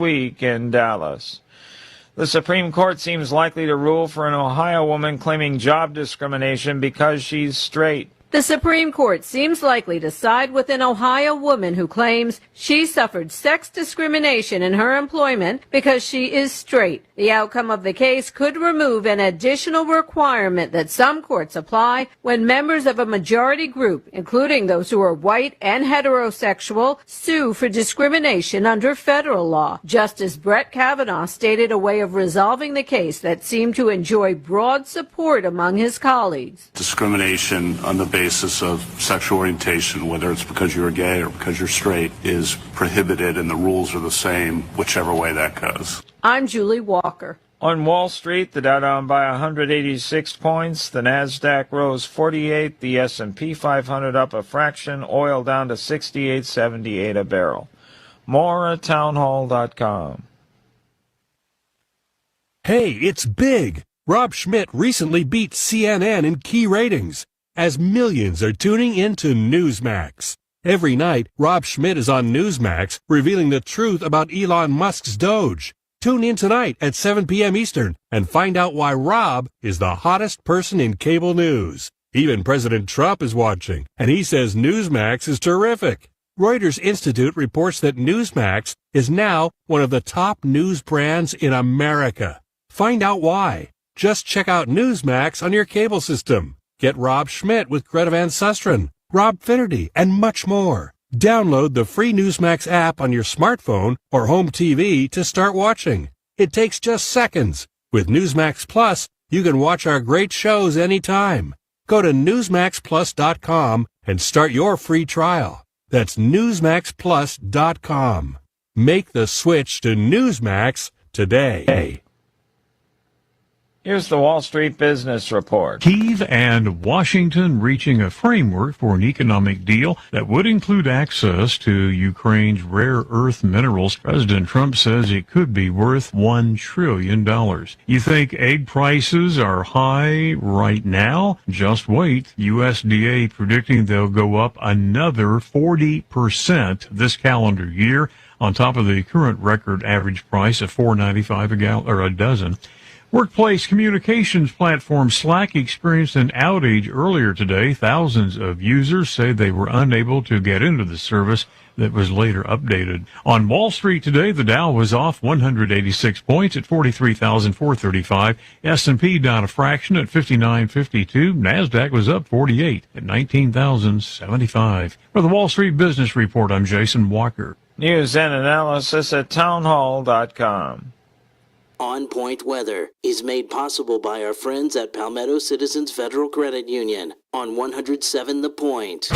week in Dallas. The Supreme Court seems likely to rule for an Ohio woman claiming job discrimination because she's straight. The Supreme Court seems likely to side with an Ohio woman who claims she suffered sex discrimination in her employment because she is straight. The outcome of the case could remove an additional requirement that some courts apply when members of a majority group, including those who are white and heterosexual, sue for discrimination under federal law. Justice Brett Kavanaugh stated a way of resolving the case that seemed to enjoy broad support among his colleagues. Discrimination on the basis of sexual orientation, whether it's because you're gay or because you're straight, is prohibited, and the rules are the same whichever way that goes. I'm Julie Walker. On Wall Street, the Dow down by 186 points, the Nasdaq rose 48, the S&P 500 up a fraction, oil down to 68.78 a barrel. More at townhall.com. Hey, it's big! Rob Schmidt recently beat CNN in key ratings, as millions are tuning into Newsmax. Every night, Rob Schmidt is on Newsmax, revealing the truth about Elon Musk's Doge. Tune in tonight at 7 p.m. Eastern and find out why Rob is the hottest person in cable news. Even President Trump is watching, and he says Newsmax is terrific. Reuters Institute reports that Newsmax is now one of the top news brands in America. Find out why. Just check out Newsmax on your cable system. Get Rob Schmidt with Greta Van Susteren, Rob Finnerty, and much more. Download the free Newsmax app on your smartphone or home TV to start watching. It takes just seconds. With Newsmax Plus, you can watch our great shows anytime. Go to NewsmaxPlus.com and start your free trial. That's NewsmaxPlus.com. Make the switch to Newsmax today. Here's the Wall Street Business Report. Kyiv and Washington reaching a framework for an economic deal that would include access to Ukraine's rare earth minerals. President Trump says it could be worth $1 trillion. You think egg prices are high right now? Just wait. USDA predicting they'll go up another 40% this calendar year, on top of the current record average price of $4.95 a dozen. Workplace communications platform Slack experienced an outage earlier today. Thousands of users say they were unable to get into the service that was later updated. On Wall Street today, the Dow was off 186 points at 43,435. S&P down a fraction at 59.52. NASDAQ was up 48 at 19,075. For the Wall Street Business Report, I'm Jason Walker. News and analysis at townhall.com. On Point Weather is made possible by our friends at Palmetto Citizens Federal Credit Union on 107 The Point.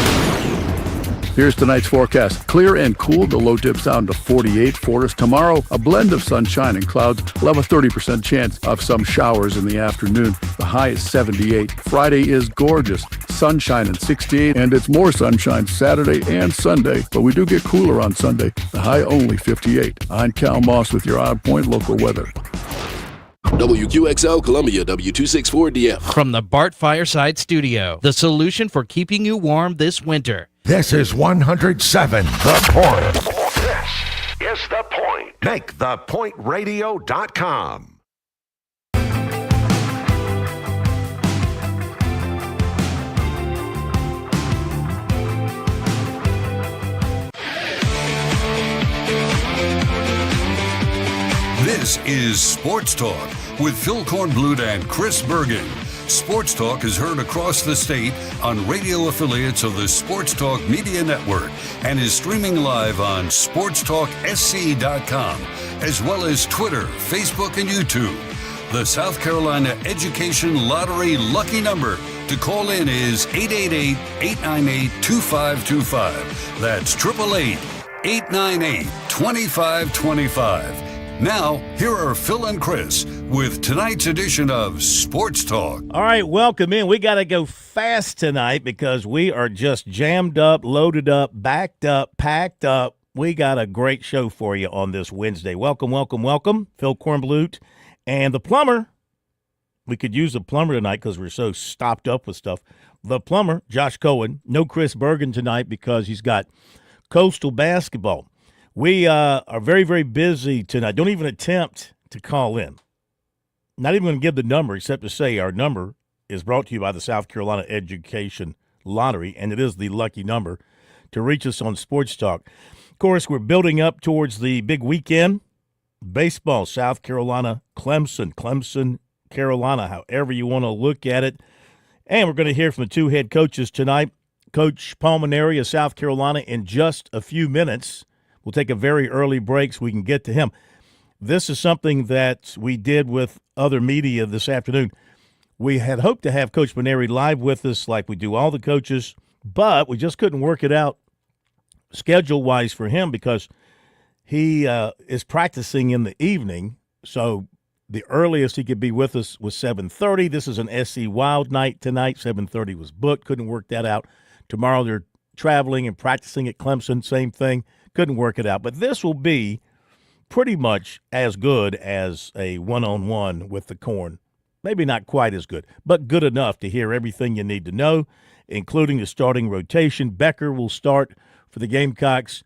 Here's tonight's forecast. Clear and cool. The low dips down to 48 for us. Tomorrow, a blend of sunshine and clouds. We'll have a 30% chance of some showers in the afternoon. The high is 78. Friday is gorgeous. Sunshine and 68. And it's more sunshine Saturday and Sunday. But we do get cooler on Sunday. The high only 58. I'm Cal Moss with your On Point local weather. WQXL Columbia, W264DF. From the Bart Fireside Studio, the solution for keeping you warm this winter. This is 107 The Point. This is The Point. Make thepointradio.com. This is Sports Talk with Phil Kornblut and Chris Bergen. Sports Talk is heard across the state on radio affiliates of the Sports Talk Media Network and is streaming live on SportsTalkSC.com, as well as Twitter, Facebook, and YouTube. The South Carolina Education Lottery lucky number to call in is 888-898-2525. That's 888-898-2525. Now, here are Phil and Chris with tonight's edition of Sports Talk. All right, welcome in. We got to go fast tonight because we are just jammed up, loaded up, backed up, packed up. We got a great show for you on this Wednesday. Welcome, welcome, welcome. Phil Kornblut and the plumber. We could use a plumber tonight because we're so stopped up with stuff. The plumber, Josh Cohen. No Chris Bergen tonight because he's got Coastal basketball. We are very, very busy tonight. Don't even attempt to call in. Not even going to give the number, except to say our number is brought to you by the South Carolina Education Lottery, and it is the lucky number to reach us on Sports Talk. Of course, we're building up towards the big weekend. Baseball, South Carolina, Clemson, Carolina, however you want to look at it. And we're going to hear from the two head coaches tonight. Coach Palmineri of South Carolina in just a few minutes. We'll take a very early break so we can get to him. This is something that we did with other media this afternoon. We had hoped to have Coach Palmineri live with us like we do all the coaches, but we just couldn't work it out schedule-wise for him because he is practicing in the evening. So the earliest he could be with us was 7:30. This is an SC Wild night tonight. 7:30 was booked. Couldn't work that out. Tomorrow they're traveling and practicing at Clemson. Same thing. Couldn't work it out. But this will be pretty much as good as a one-on-one with the Corn. Maybe not quite as good, but good enough to hear everything you need to know, including the starting rotation. Becker will start for the Gamecocks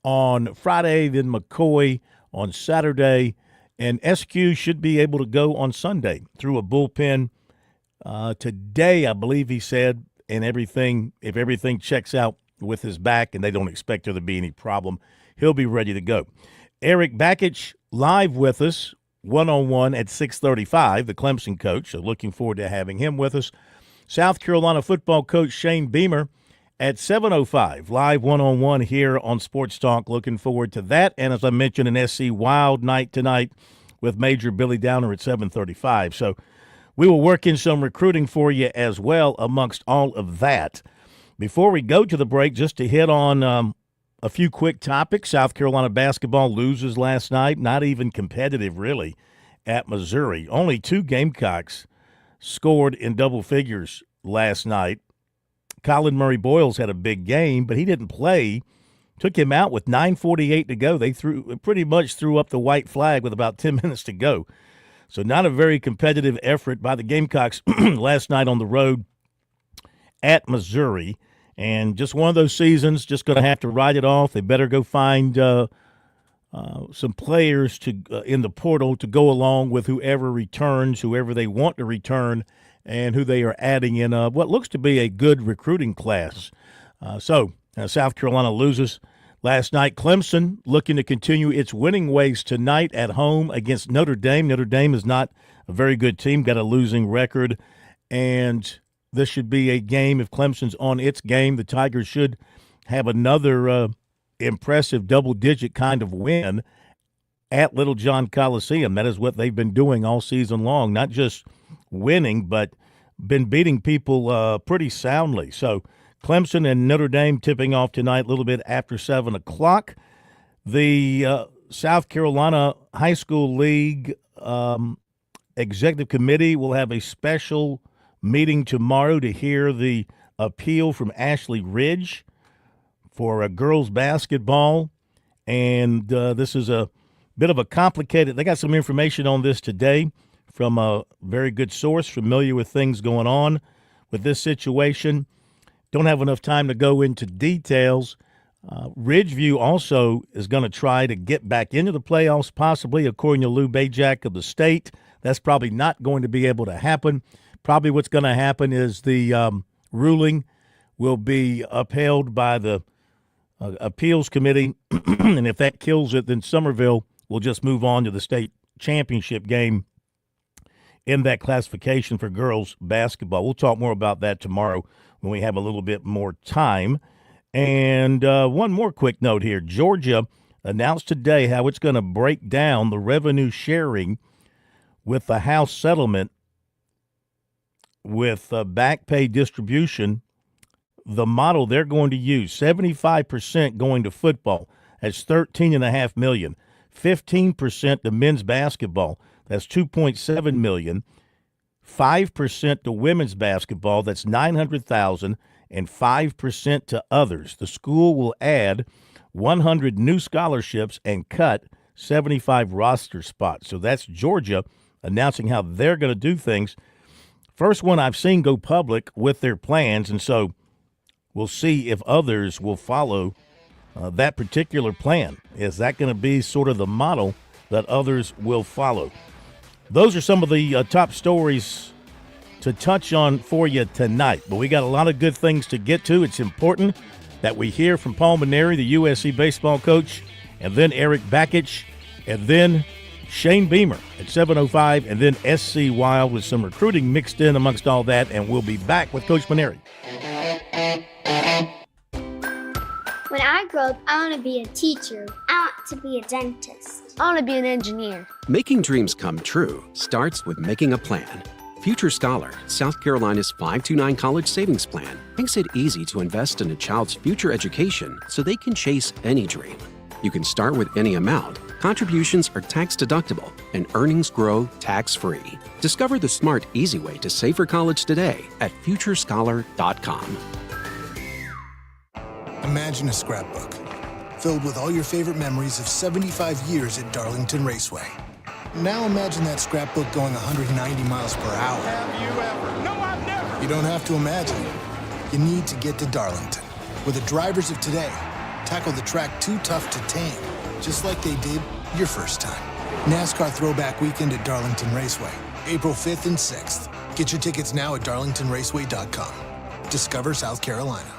on Friday, then McCoy on Saturday, and SQ should be able to go on Sunday through a bullpen today, I believe he said, and if everything checks out with his back and they don't expect there to be any problem, he'll be ready to go. Eric Bakich live with us, one-on-one at 6:35, the Clemson coach, so looking forward to having him with us. South Carolina football coach Shane Beamer at 7:05, live one-on-one here on Sports Talk. Looking forward to that. And as I mentioned, an SC Wild night tonight with Major Billy Downer at 7:35. So we will work in some recruiting for you as well amongst all of that. Before we go to the break, just to hit on a few quick topics. South Carolina basketball loses last night, not even competitive really, at Missouri. Only 2 Gamecocks scored in double figures last night. Colin Murray Boyles had a big game, but he didn't play. Took him out with 9:48 to go. They pretty much threw up the white flag with about 10 minutes to go. So not a very competitive effort by the Gamecocks last night on the road at Missouri. And just one of those seasons, just going to have to write it off. They better go find some players in the portal to go along with whoever returns, whoever they want to return, and who they are adding in what looks to be a good recruiting class. So South Carolina loses last night. Clemson looking to continue its winning ways tonight at home against Notre Dame. Notre Dame is not a very good team, got a losing record, and this should be a game. If Clemson's on its game, the Tigers should have another impressive double-digit kind of win at Little John Coliseum. That is what they've been doing all season long, not just winning, but been beating people pretty soundly. So Clemson and Notre Dame tipping off tonight a little bit after 7 o'clock. The South Carolina High School League Executive Committee will have a special meeting tomorrow to hear the appeal from Ashley Ridge for girls basketball. And this is a bit of a complicated – they got some information on this today from a very good source familiar with things going on with this situation. Don't have enough time to go into details. Ridgeview also is going to try to get back into the playoffs, possibly, according to Lou Bajak of the state. That's probably not going to be able to happen. Probably what's going to happen is the ruling will be upheld by the appeals committee, and if that kills it, then Summerville will just move on to the state championship game in that classification for girls basketball. We'll talk more about that tomorrow when we have a little bit more time. And one more quick note here. Georgia announced today how it's going to break down the revenue sharing with the House settlement with back pay distribution. The model they're going to use, 75% going to football, that's $13.5 million. 15% to men's basketball, that's $2.7 million. 5% to women's basketball, that's $900,000, and 5% to others. The school will add 100 new scholarships and cut 75 roster spots. So that's Georgia announcing how they're going to do things. First one I've seen go public with their plans, and so we'll see if others will follow that particular plan? Is that going to be sort of the model that others will follow? Those are some of the top stories to touch on for you tonight. But we got a lot of good things to get to. It's important that we hear from Paul Mainieri, the USC baseball coach, and then Eric Bakich, and then Shane Beamer at 7:05, and then SC Wild with some recruiting mixed in amongst all that, and we'll be back with Coach Mainieri. When I grow up, I want to be a teacher. I want to be a dentist. I want to be an engineer. Making dreams come true starts with making a plan. Future Scholar, South Carolina's 529 college savings plan, makes it easy to invest in a child's future education so they can chase any dream. You can start with any amount. Contributions are tax-deductible, and earnings grow tax-free. Discover the smart, easy way to save for college today at futurescholar.com. Imagine a scrapbook filled with all your favorite memories of 75 years at Darlington Raceway. Now imagine that scrapbook going 190 miles per hour. Have you ever? No, I've never. You don't have to imagine. You need to get to Darlington, where the drivers of today tackle the track too tough to tame, just like they did your first time. NASCAR Throwback Weekend at Darlington Raceway, April 5th and 6th. Get your tickets now at darlingtonraceway.com. Discover South Carolina.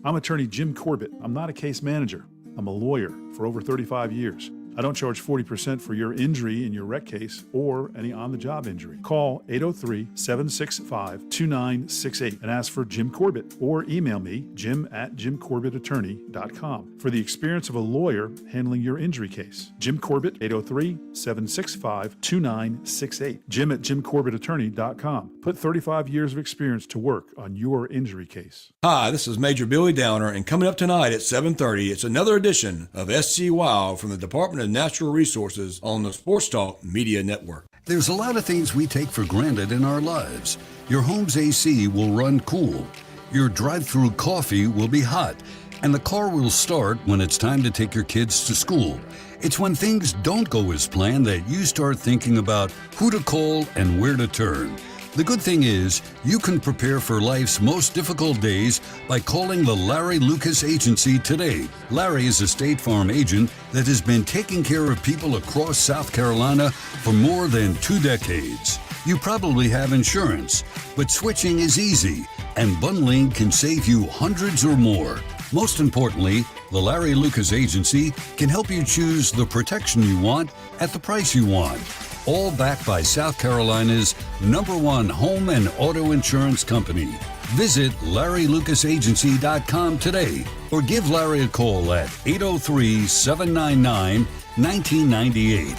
I'm attorney Jim Corbett. I'm not a case manager. I'm a lawyer for over 35 years. I don't charge 40% for your injury in your wreck case or any on-the-job injury. Call 803-765-2968 and ask for Jim Corbett, or email me, jim@jimcorbettattorney.com, for the experience of a lawyer handling your injury case. Jim Corbett, 803-765-2968. jim@jimcorbettattorney.com. Put 35 years of experience to work on your injury case. Hi, this is Major Billy Downer, and coming up tonight at 7:30, it's another edition of SC Wild from the Department of Natural Resources on the Sports Talk Media Network. There's a lot of things we take for granted in our lives. Your home's AC will run cool. Your drive-through coffee will be hot. And the car will start when it's time to take your kids to school. It's when things don't go as planned that you start thinking about who to call and where to turn. The good thing is, you can prepare for life's most difficult days by calling the Larry Lucas Agency today. Larry is a State Farm agent that has been taking care of people across South Carolina for more than 2 decades. You probably have insurance, but switching is easy, and bundling can save you hundreds or more. Most importantly, the Larry Lucas Agency can help you choose the protection you want at the price you want. All backed by South Carolina's #1 home and auto insurance company. Visit LarryLucasAgency.com today or give Larry a call at 803-799-1998.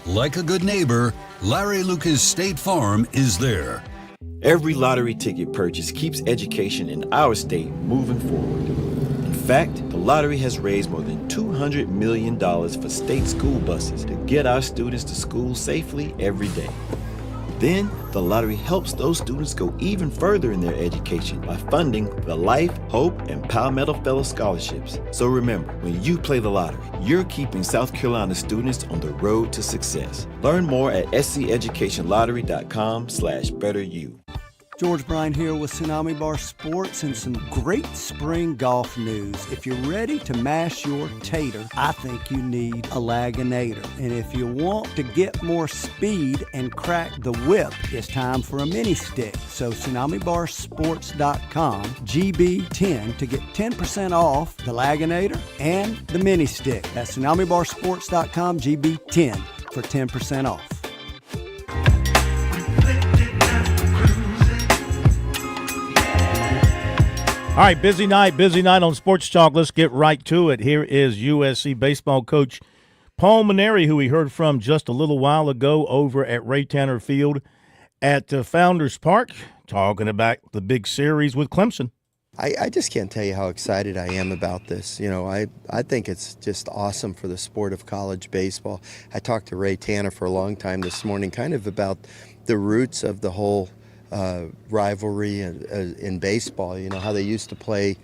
Like a good neighbor, Larry Lucas State Farm is there. Every lottery ticket purchase keeps education in our state moving forward. In fact, the lottery has raised more than $200 million for state school buses to get our students to school safely every day. Then, the lottery helps those students go even further in their education by funding the Life, Hope, and Palmetto Fellow Scholarships. So remember, when you play the lottery, you're keeping South Carolina students on the road to success. Learn more at sceducationlottery.com/betteryou. George Bryan here with Tsunami Bar Sports and some great spring golf news. If you're ready to mash your tater, I think you need a Laginator. And if you want to get more speed and crack the whip, it's time for a mini stick. So TsunamiBarSports.com, GB10 to get 10% off the Laginator and the mini stick. That's TsunamiBarSports.com, GB10 for 10% off. All right, busy night on Sports Talk. Let's get right to it. Here is USC baseball coach Paul Mainieri, who we heard from just a little while ago over at Ray Tanner Field at Founders Park, talking about the big series with Clemson. I just can't tell you how excited I am about this. You know, I think it's just awesome for the sport of college baseball. I talked to Ray Tanner for a long time this morning, kind of about the roots of the whole rivalry in baseball. You know, how they used to play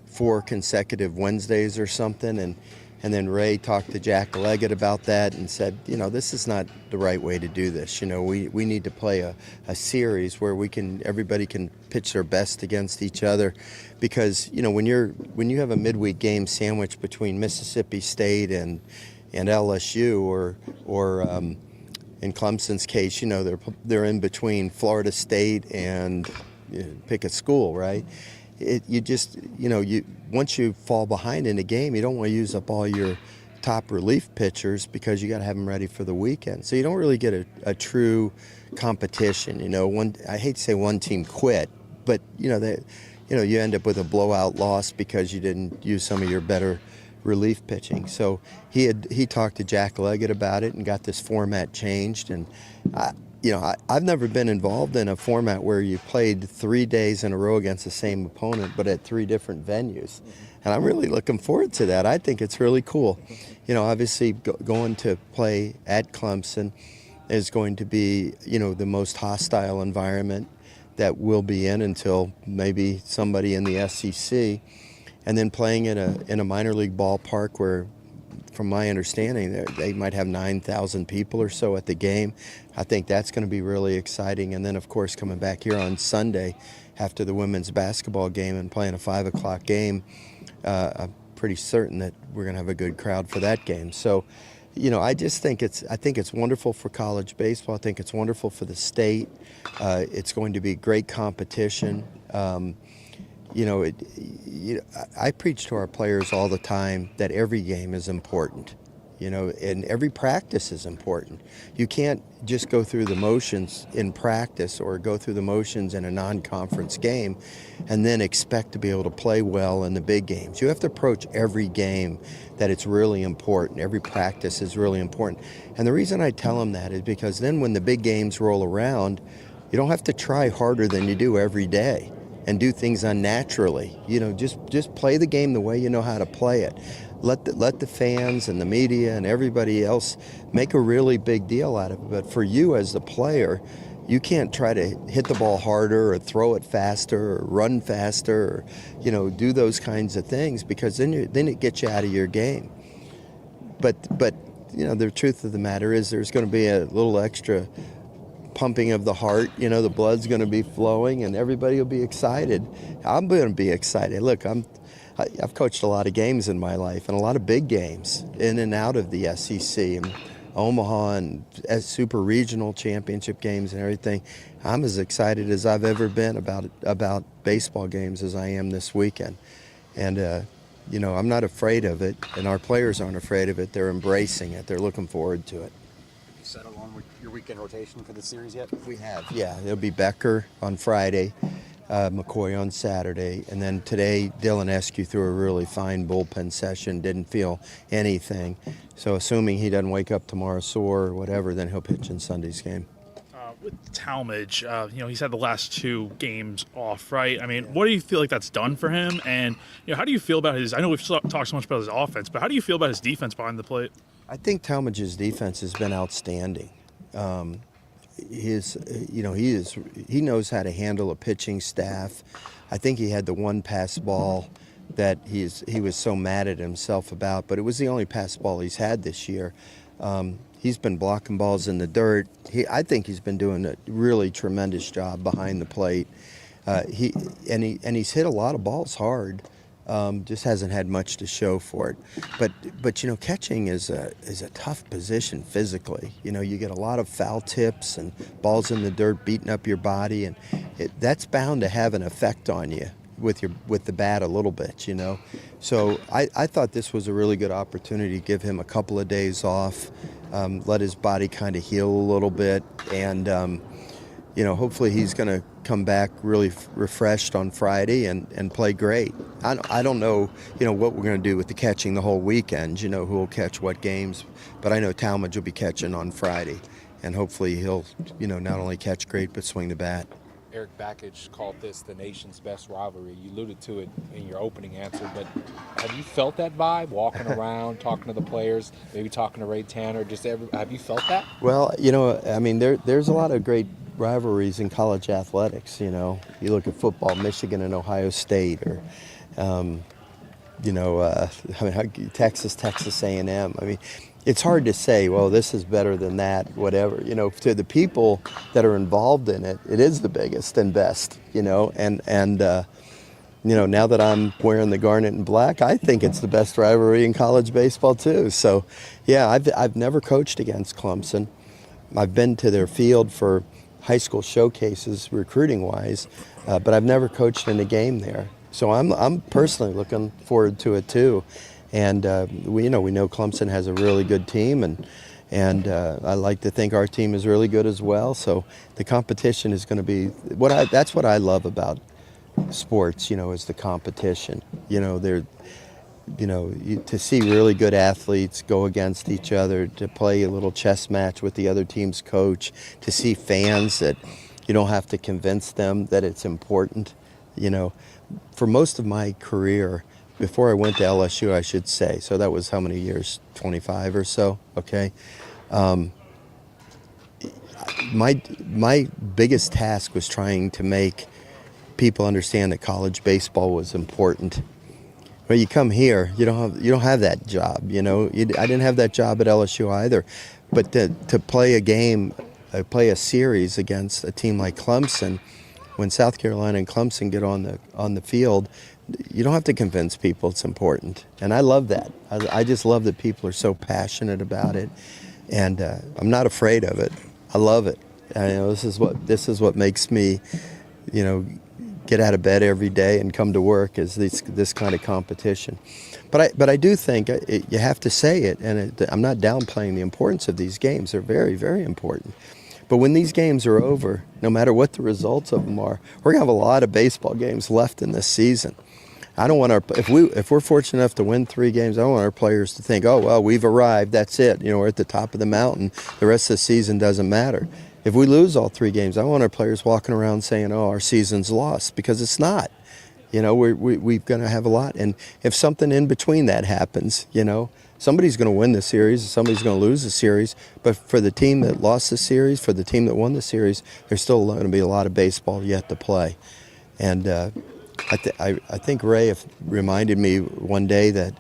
4 consecutive Wednesdays or something, and And then Ray talked to Jack Leggett about that and said, this is not the right way to do this. We need to play a series where everybody can pitch their best against each other, because when you have a midweek game sandwiched between Mississippi State and LSU, or in Clemson's case, they're in between Florida State and pick a school, right? Once you fall behind in a game, you don't want to use up all your top relief pitchers, because you got to have them ready for the weekend. So you don't really get a true competition. I hate to say one team quit, but you end up with a blowout loss because you didn't use some of your better relief pitching. So he talked to Jack Leggett about it and got this format changed. And I've never been involved in a format where you played 3 days in a row against the same opponent, but at 3 different venues. And I'm really looking forward to that. I think it's really cool. Obviously going to play at Clemson is going to be, the most hostile environment that we'll be in until maybe somebody in the SEC. And then playing in a minor league ballpark where, from my understanding, they might have 9,000 people or so at the game. I think that's going to be really exciting. And then, of course, coming back here on Sunday after the women's basketball game and playing a 5 o'clock game, I'm pretty certain that we're going to have a good crowd for that game. So, I just think it's wonderful for college baseball. I think it's wonderful for the state. It's going to be great competition. I preach to our players all the time that every game is important, and every practice is important. You can't just go through the motions in practice or go through the motions in a non-conference game and then expect to be able to play well in the big games. You have to approach every game that it's really important. Every practice is really important. And the reason I tell them that is because then when the big games roll around, you don't have to try harder than you do every day and do things unnaturally. Just play the game the way you know how to play it. Let the fans and the media and everybody else make a really big deal out of it. But for you as the player, you can't try to hit the ball harder or throw it faster or run faster or do those kinds of things, because then it gets you out of your game. But the truth of the matter is there's going to be a little extra pumping of the heart, the blood's going to be flowing and everybody will be excited. I'm going to be excited. Look, I've coached a lot of games in my life, and a lot of big games in and out of the SEC and Omaha and super regional championship games and everything. I'm as excited as I've ever been about baseball games as I am this weekend. And I'm not afraid of it, and our players aren't afraid of it. They're embracing it. They're looking forward to it. Settled on your weekend rotation for the series yet? We have. Yeah, it'll be Becker on Friday, McCoy on Saturday, and then today Dylan Eskew threw a really fine bullpen session, didn't feel anything. So assuming he doesn't wake up tomorrow sore or whatever, then he'll pitch in Sunday's game. With Talmadge, he's had the last 2 games off, right? I mean, what do you feel like that's done for him? And how do you feel about I know we've talked so much about his offense, but how do you feel about his defense behind the plate? I think Talmadge's defense has been outstanding. He knows how to handle a pitching staff. I think he had the one pass ball that he was so mad at himself about, but it was the only pass ball he's had this year. He's been blocking balls in the dirt. I think he's been doing a really tremendous job behind the plate. He's hit a lot of balls hard. Just hasn't had much to show for it. But catching is a tough position physically. You get a lot of foul tips and balls in the dirt beating up your body, and that's bound to have an effect on you with the bat a little bit. So I thought this was a really good opportunity to give him a couple of days off, let his body kind of heal a little bit, and hopefully he's going to come back really refreshed on Friday and play great. I don't know, what we're going to do with the catching the whole weekend, who will catch what games, but I know Talmadge will be catching on Friday, and hopefully he'll, not only catch great but swing the bat. Eric Backage called this the nation's best rivalry. You alluded to it in your opening answer, but have you felt that vibe walking around, talking to the players, maybe talking to Ray Tanner? Have you felt that? Well, there's a lot of great rivalries in college athletics. You look at football, Michigan and Ohio State, or Texas A&M. I mean, it's hard to say, well, this is better than that, whatever. To the people that are involved in it, it is the biggest and best, and now that I'm wearing the garnet and black, I think it's the best rivalry in college baseball too. So, yeah, I've never coached against Clemson. I've been to their field for high school showcases, recruiting-wise, but I've never coached in a game there. So I'm personally looking forward to it too. And we know Clemson has a really good team, and I like to think our team is really good as well. So the competition is going to be that's what I love about sports, is the competition. To see really good athletes go against each other, to play a little chess match with the other team's coach, to see fans that you don't have to convince them that it's important. For most of my career, before I went to LSU, I should say, so that was how many years? 25 or so, okay? My biggest task was trying to make people understand that college baseball was important. But you come here, you don't have that job, I didn't have that job at LSU either. But to play a game, play a series against a team like Clemson, when South Carolina and Clemson get on the field, you don't have to convince people it's important. And I love that. I just love that people are so passionate about it, and I'm not afraid of it. I love it. This is what makes me, get out of bed every day and come to work, is this kind of competition. But I do think you have to say it, and I'm not downplaying the importance of these games. They're very, very important. But when these games are over, no matter what the results of them are, we're gonna have a lot of baseball games left in this season. I don't want if we're fortunate enough to win 3 games, I don't want our players to think, oh well, we've arrived, that's it. We're at the top of the mountain. The rest of the season doesn't matter. If we lose all 3 games, I want our players walking around saying, oh, our season's lost, because it's not. We're going to have a lot. And if something in between that happens, somebody's going to win the series, somebody's going to lose the series. But for the team that lost the series, for the team that won the series, there's still going to be a lot of baseball yet to play. And I think Ray reminded me one day that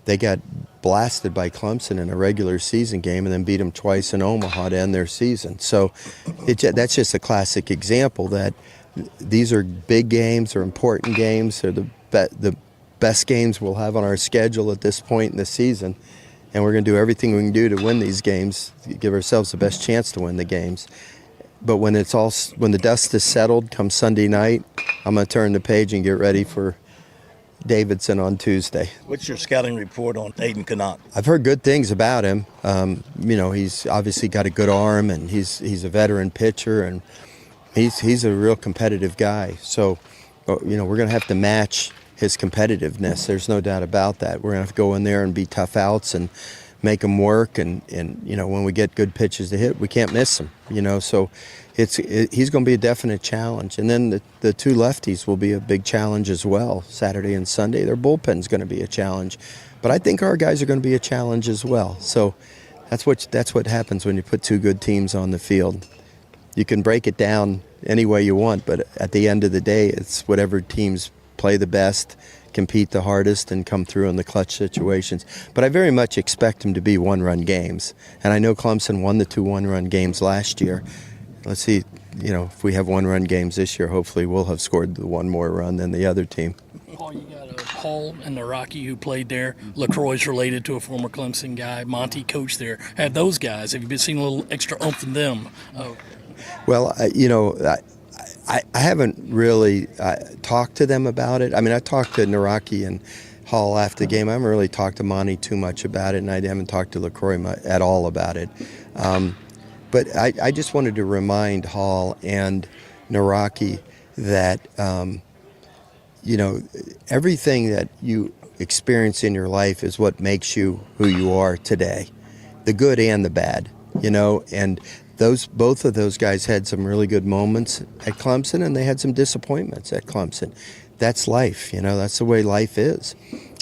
they got blasted by Clemson in a regular season game and then beat them twice in Omaha to end their season. So that's just a classic example that these are big games, they're important games, they're the best games we'll have on our schedule at this point in the season, and we're going to do everything we can do to win these games, give ourselves the best chance to win the games. But when the dust is settled come Sunday night, I'm going to turn the page and get ready for Davidson on Tuesday. What's your scouting report on Aiden Canuck? I've heard good things about him. He's obviously got a good arm, and he's a veteran pitcher, and he's a real competitive guy. So, we're going to have to match his competitiveness. There's no doubt about that. We're going to have to go in there and be tough outs and make them work. And when we get good pitches to hit, we can't miss them. So he's going to be a definite challenge. And then the 2 lefties will be a big challenge as well, Saturday and Sunday. Their bullpen's going to be a challenge. But I think our guys are going to be a challenge as well. So that's what happens when you put 2 good teams on the field. You can break it down any way you want, but at the end of the day, it's whatever teams play the best, compete the hardest, and come through in the clutch situations. But I very much expect them to be 1-run games. And I know Clemson won the 2 1-run games last year. Let's see, if we have 1-run games this year, hopefully we'll have scored the 1 more run than the other team. Paul, you got Paul and Naraki who played there. LaCroix's related to a former Clemson guy. Monty coached there. Have those guys, have you been seeing a little extra oomph in them? Well, I haven't really talked to them about it. I mean, I talked to Naraki and Hall after the game. I haven't really talked to Monty too much about it, and I haven't talked to LaCroix at all about it. But I just wanted to remind Hall and Naraki that, everything that you experience in your life is what makes you who you are today, the good and the bad, and both of those guys had some really good moments at Clemson, and they had some disappointments at Clemson. That's life, that's the way life is.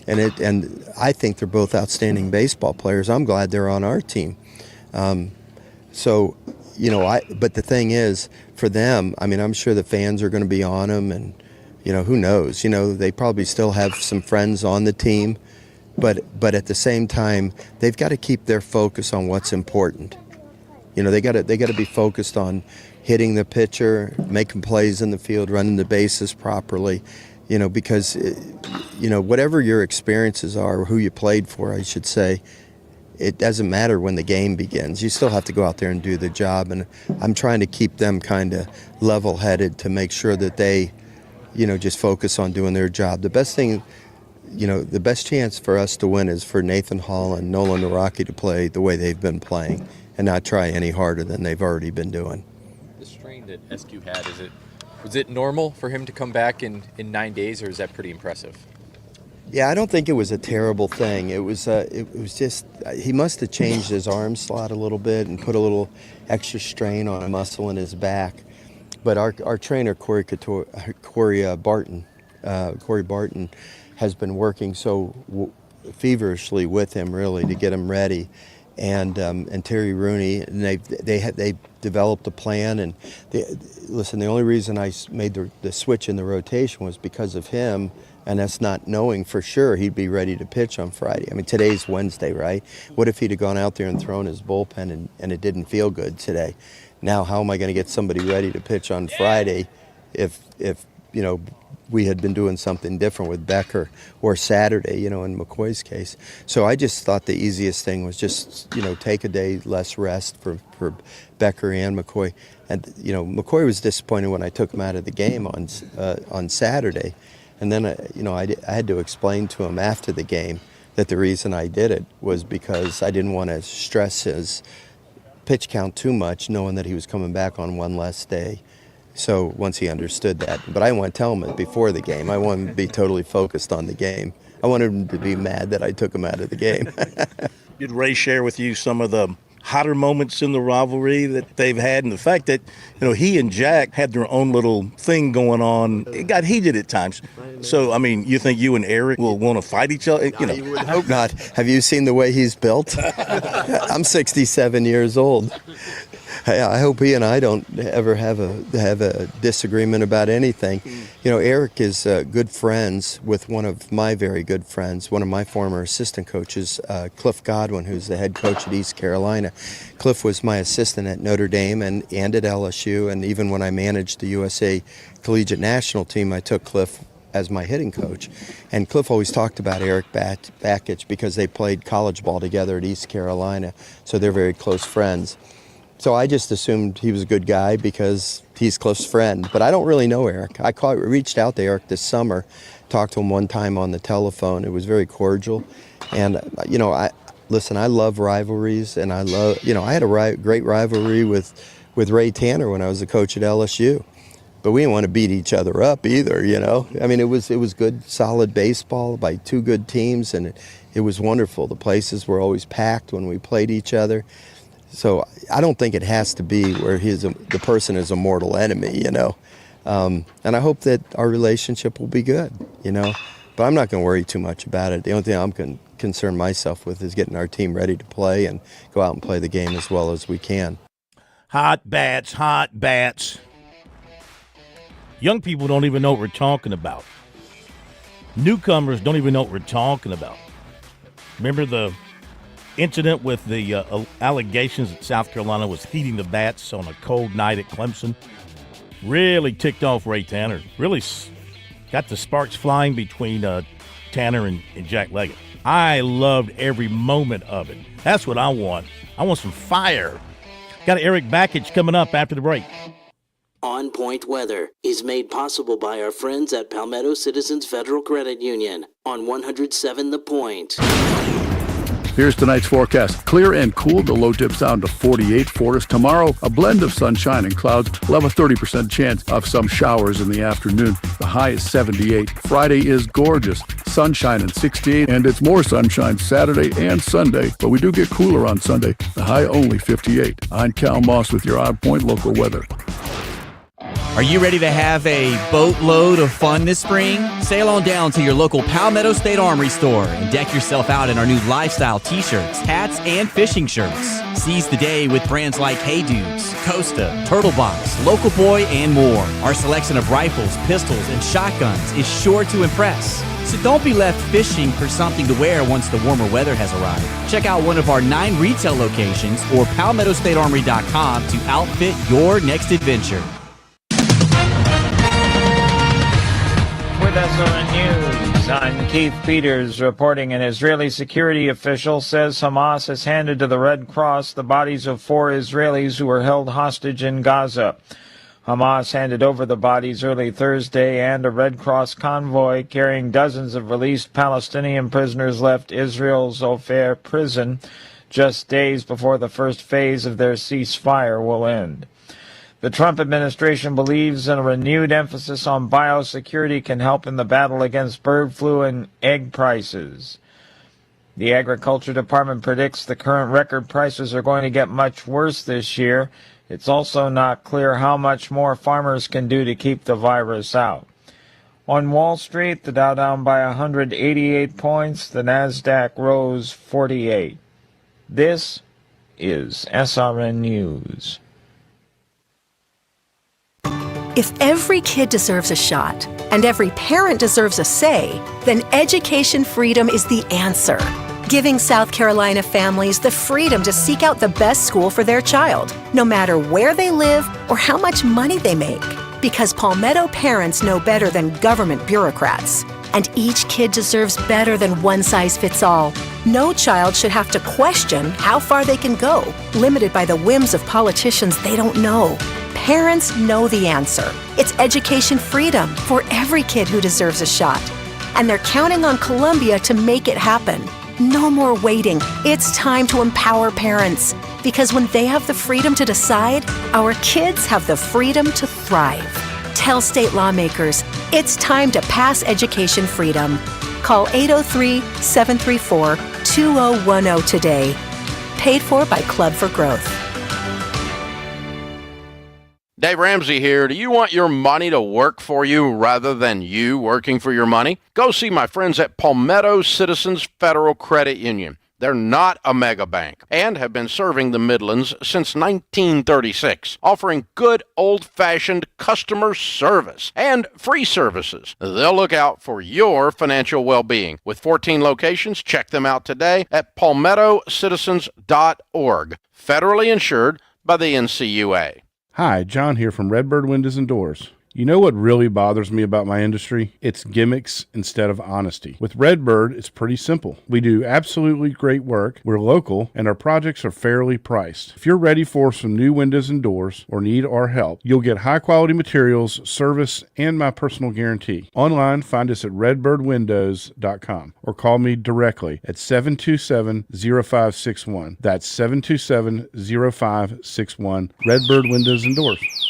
And I think they're both outstanding baseball players. I'm glad they're on our team. But the thing is, for them, I mean, I'm sure the fans are going to be on them, and Who knows? They probably still have some friends on the team, but at the same time, they've got to keep their focus on what's important. They got to be focused on hitting the pitcher, making plays in the field, running the bases properly. Because whatever your experiences are, who you played for, I should say, it doesn't matter when the game begins. You still have to go out there and do the job, and I'm trying to keep them kind of level-headed to make sure that they, just focus on doing their job. The best thing, the best chance for us to win is for Nathan Hall and Nolan Naraki to play the way they've been playing and not try any harder than they've already been doing. The strain that SQ had, was it normal for him to come back in 9 days, or is that pretty impressive? Yeah, I don't think it was a terrible thing. It was just he must have changed his arm slot a little bit and put a little extra strain on a muscle in his back. But our trainer Corey Barton has been working so feverishly with him really to get him ready, and Terry Rooney, and they developed a plan. And the only reason I made the switch in the rotation was because of him. And that's not knowing for sure he'd be ready to pitch on Friday. I mean, today's Wednesday, right? What if he'd have gone out there and thrown his bullpen and it didn't feel good today? Now, how am I going to get somebody ready to pitch on Friday if we had been doing something different with Becker, or Saturday, in McCoy's case? So I just thought the easiest thing was just, take a day less rest for Becker and McCoy. And, McCoy was disappointed when I took him out of the game on Saturday. And then, I had to explain to him after the game that the reason I did it was because I didn't want to stress his pitch count too much, knowing that he was coming back on one less day. So once he understood that, but I didn't want to tell him it before the game. I wanted him to be totally focused on the game. I wanted him to be mad that I took him out of the game. Did Ray share with you some of the hotter moments in the rivalry that they've had, and the fact that he and Jack had their own little thing going on? It got heated at times. So I mean, you think you and Eric will want to fight each other? I would hope not. Have you seen the way he's built? I'm 67 years old. I hope he and I don't ever have a disagreement about anything. Eric is good friends with one of my very good friends, one of my former assistant coaches, Cliff Godwin, who's the head coach at East Carolina. Cliff was my assistant at Notre Dame and at LSU, and even when I managed the USA Collegiate National Team, I took Cliff as my hitting coach. And Cliff always talked about Eric Bakich because they played college ball together at East Carolina, so they're very close friends. So I just assumed he was a good guy because he's a close friend. But I don't really know Eric. I reached out to Eric this summer, talked to him one time on the telephone. It was very cordial. And, I love rivalries, and I had a great rivalry with Ray Tanner when I was a coach at LSU. But we didn't want to beat each other up either, I mean, it was good, solid baseball by two good teams, and it was wonderful. The places were always packed when we played each other. So I don't think it has to be where the person is a mortal enemy, And I hope that our relationship will be good, But I'm not going to worry too much about it. The only thing I'm going to concern myself with is getting our team ready to play and go out and play the game as well as we can. Hot bats, hot bats. Young people don't even know what we're talking about. Newcomers don't even know what we're talking about. Remember the incident with the allegations that South Carolina was heating the bats on a cold night at Clemson? Really ticked off Ray Tanner. Really got the sparks flying between Tanner and Jack Leggett. I loved every moment of it. That's what I want. I want some fire. Got Eric Bakich coming up after the break. On Point Weather is made possible by our friends at Palmetto Citizens Federal Credit Union on 107 The Point. Here's tonight's forecast. Clear and cool. The low dips down to 48 for us. Tomorrow, a blend of sunshine and clouds. We'll have a 30% chance of some showers in the afternoon. The high is 78. Friday is gorgeous. Sunshine and 68. And it's more sunshine Saturday and Sunday. But we do get cooler on Sunday. The high only 58. I'm Cal Moss with your On Point local weather. Are you ready to have a boatload of fun this spring? Sail on down to your local Palmetto State Armory store and deck yourself out in our new lifestyle t-shirts, hats, and fishing shirts. Seize the day with brands like Hey Dudes, Costa, Turtle Box, Local Boy, and more. Our selection of rifles, pistols, and shotguns is sure to impress. So don't be left fishing for something to wear once the warmer weather has arrived. Check out one of our 9 retail locations or PalmettoStateArmory.com to outfit your next adventure. With SRN News, I'm Keith Peters reporting an Israeli security official says Hamas has handed to the Red Cross the bodies of 4 Israelis who were held hostage in Gaza. Hamas handed over the bodies early Thursday, and a Red Cross convoy carrying dozens of released Palestinian prisoners left Israel's Ofer prison just days before the first phase of their ceasefire will end. The Trump administration believes a renewed emphasis on biosecurity can help in the battle against bird flu and egg prices. The Agriculture Department predicts the current record prices are going to get much worse this year. It's also not clear how much more farmers can do to keep the virus out. On Wall Street, the Dow down by 188 points, the Nasdaq rose 48. This is SRN News. If every kid deserves a shot and every parent deserves a say, then education freedom is the answer. Giving South Carolina families the freedom to seek out the best school for their child, no matter where they live or how much money they make. Because Palmetto parents know better than government bureaucrats. And each kid deserves better than one size fits all. No child should have to question how far they can go, limited by the whims of politicians they don't know. Parents know the answer. It's education freedom for every kid who deserves a shot. And they're counting on Columbia to make it happen. No more waiting. It's time to empower parents. Because when they have the freedom to decide, our kids have the freedom to thrive. Tell state lawmakers, it's time to pass education freedom. Call 803-734-2010 today. Paid for by Club for Growth. Dave Ramsey here. Do you want your money to work for you rather than you working for your money? Go see my friends at Palmetto Citizens Federal Credit Union. They're not a mega bank and have been serving the Midlands since 1936, offering good old-fashioned customer service and free services. They'll look out for your financial well-being. With 14 locations, check them out today at palmettocitizens.org. Federally insured by the NCUA. Hi, John here from Redbird Windows and Doors. You know what really bothers me about my industry? It's gimmicks instead of honesty. With Redbird, it's pretty simple. We do absolutely great work, we're local, and our projects are fairly priced. If you're ready for some new windows and doors or need our help, you'll get high-quality materials, service, and my personal guarantee. Online, find us at redbirdwindows.com or call me directly at 727-0561. That's 727-0561. Redbird Windows and Doors.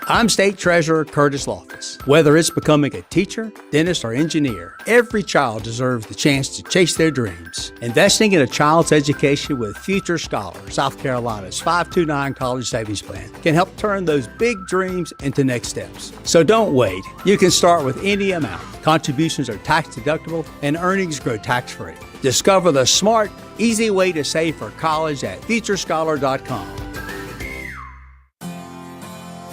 I'm State Treasurer Curtis Loftus. Whether it's becoming a teacher, dentist, or engineer, every child deserves the chance to chase their dreams. Investing in a child's education with Future Scholar, South Carolina's 529 College Savings Plan, can help turn those big dreams into next steps. So don't wait. You can start with any amount. Contributions are tax deductible and earnings grow tax-free. Discover the smart, easy way to save for college at futurescholar.com.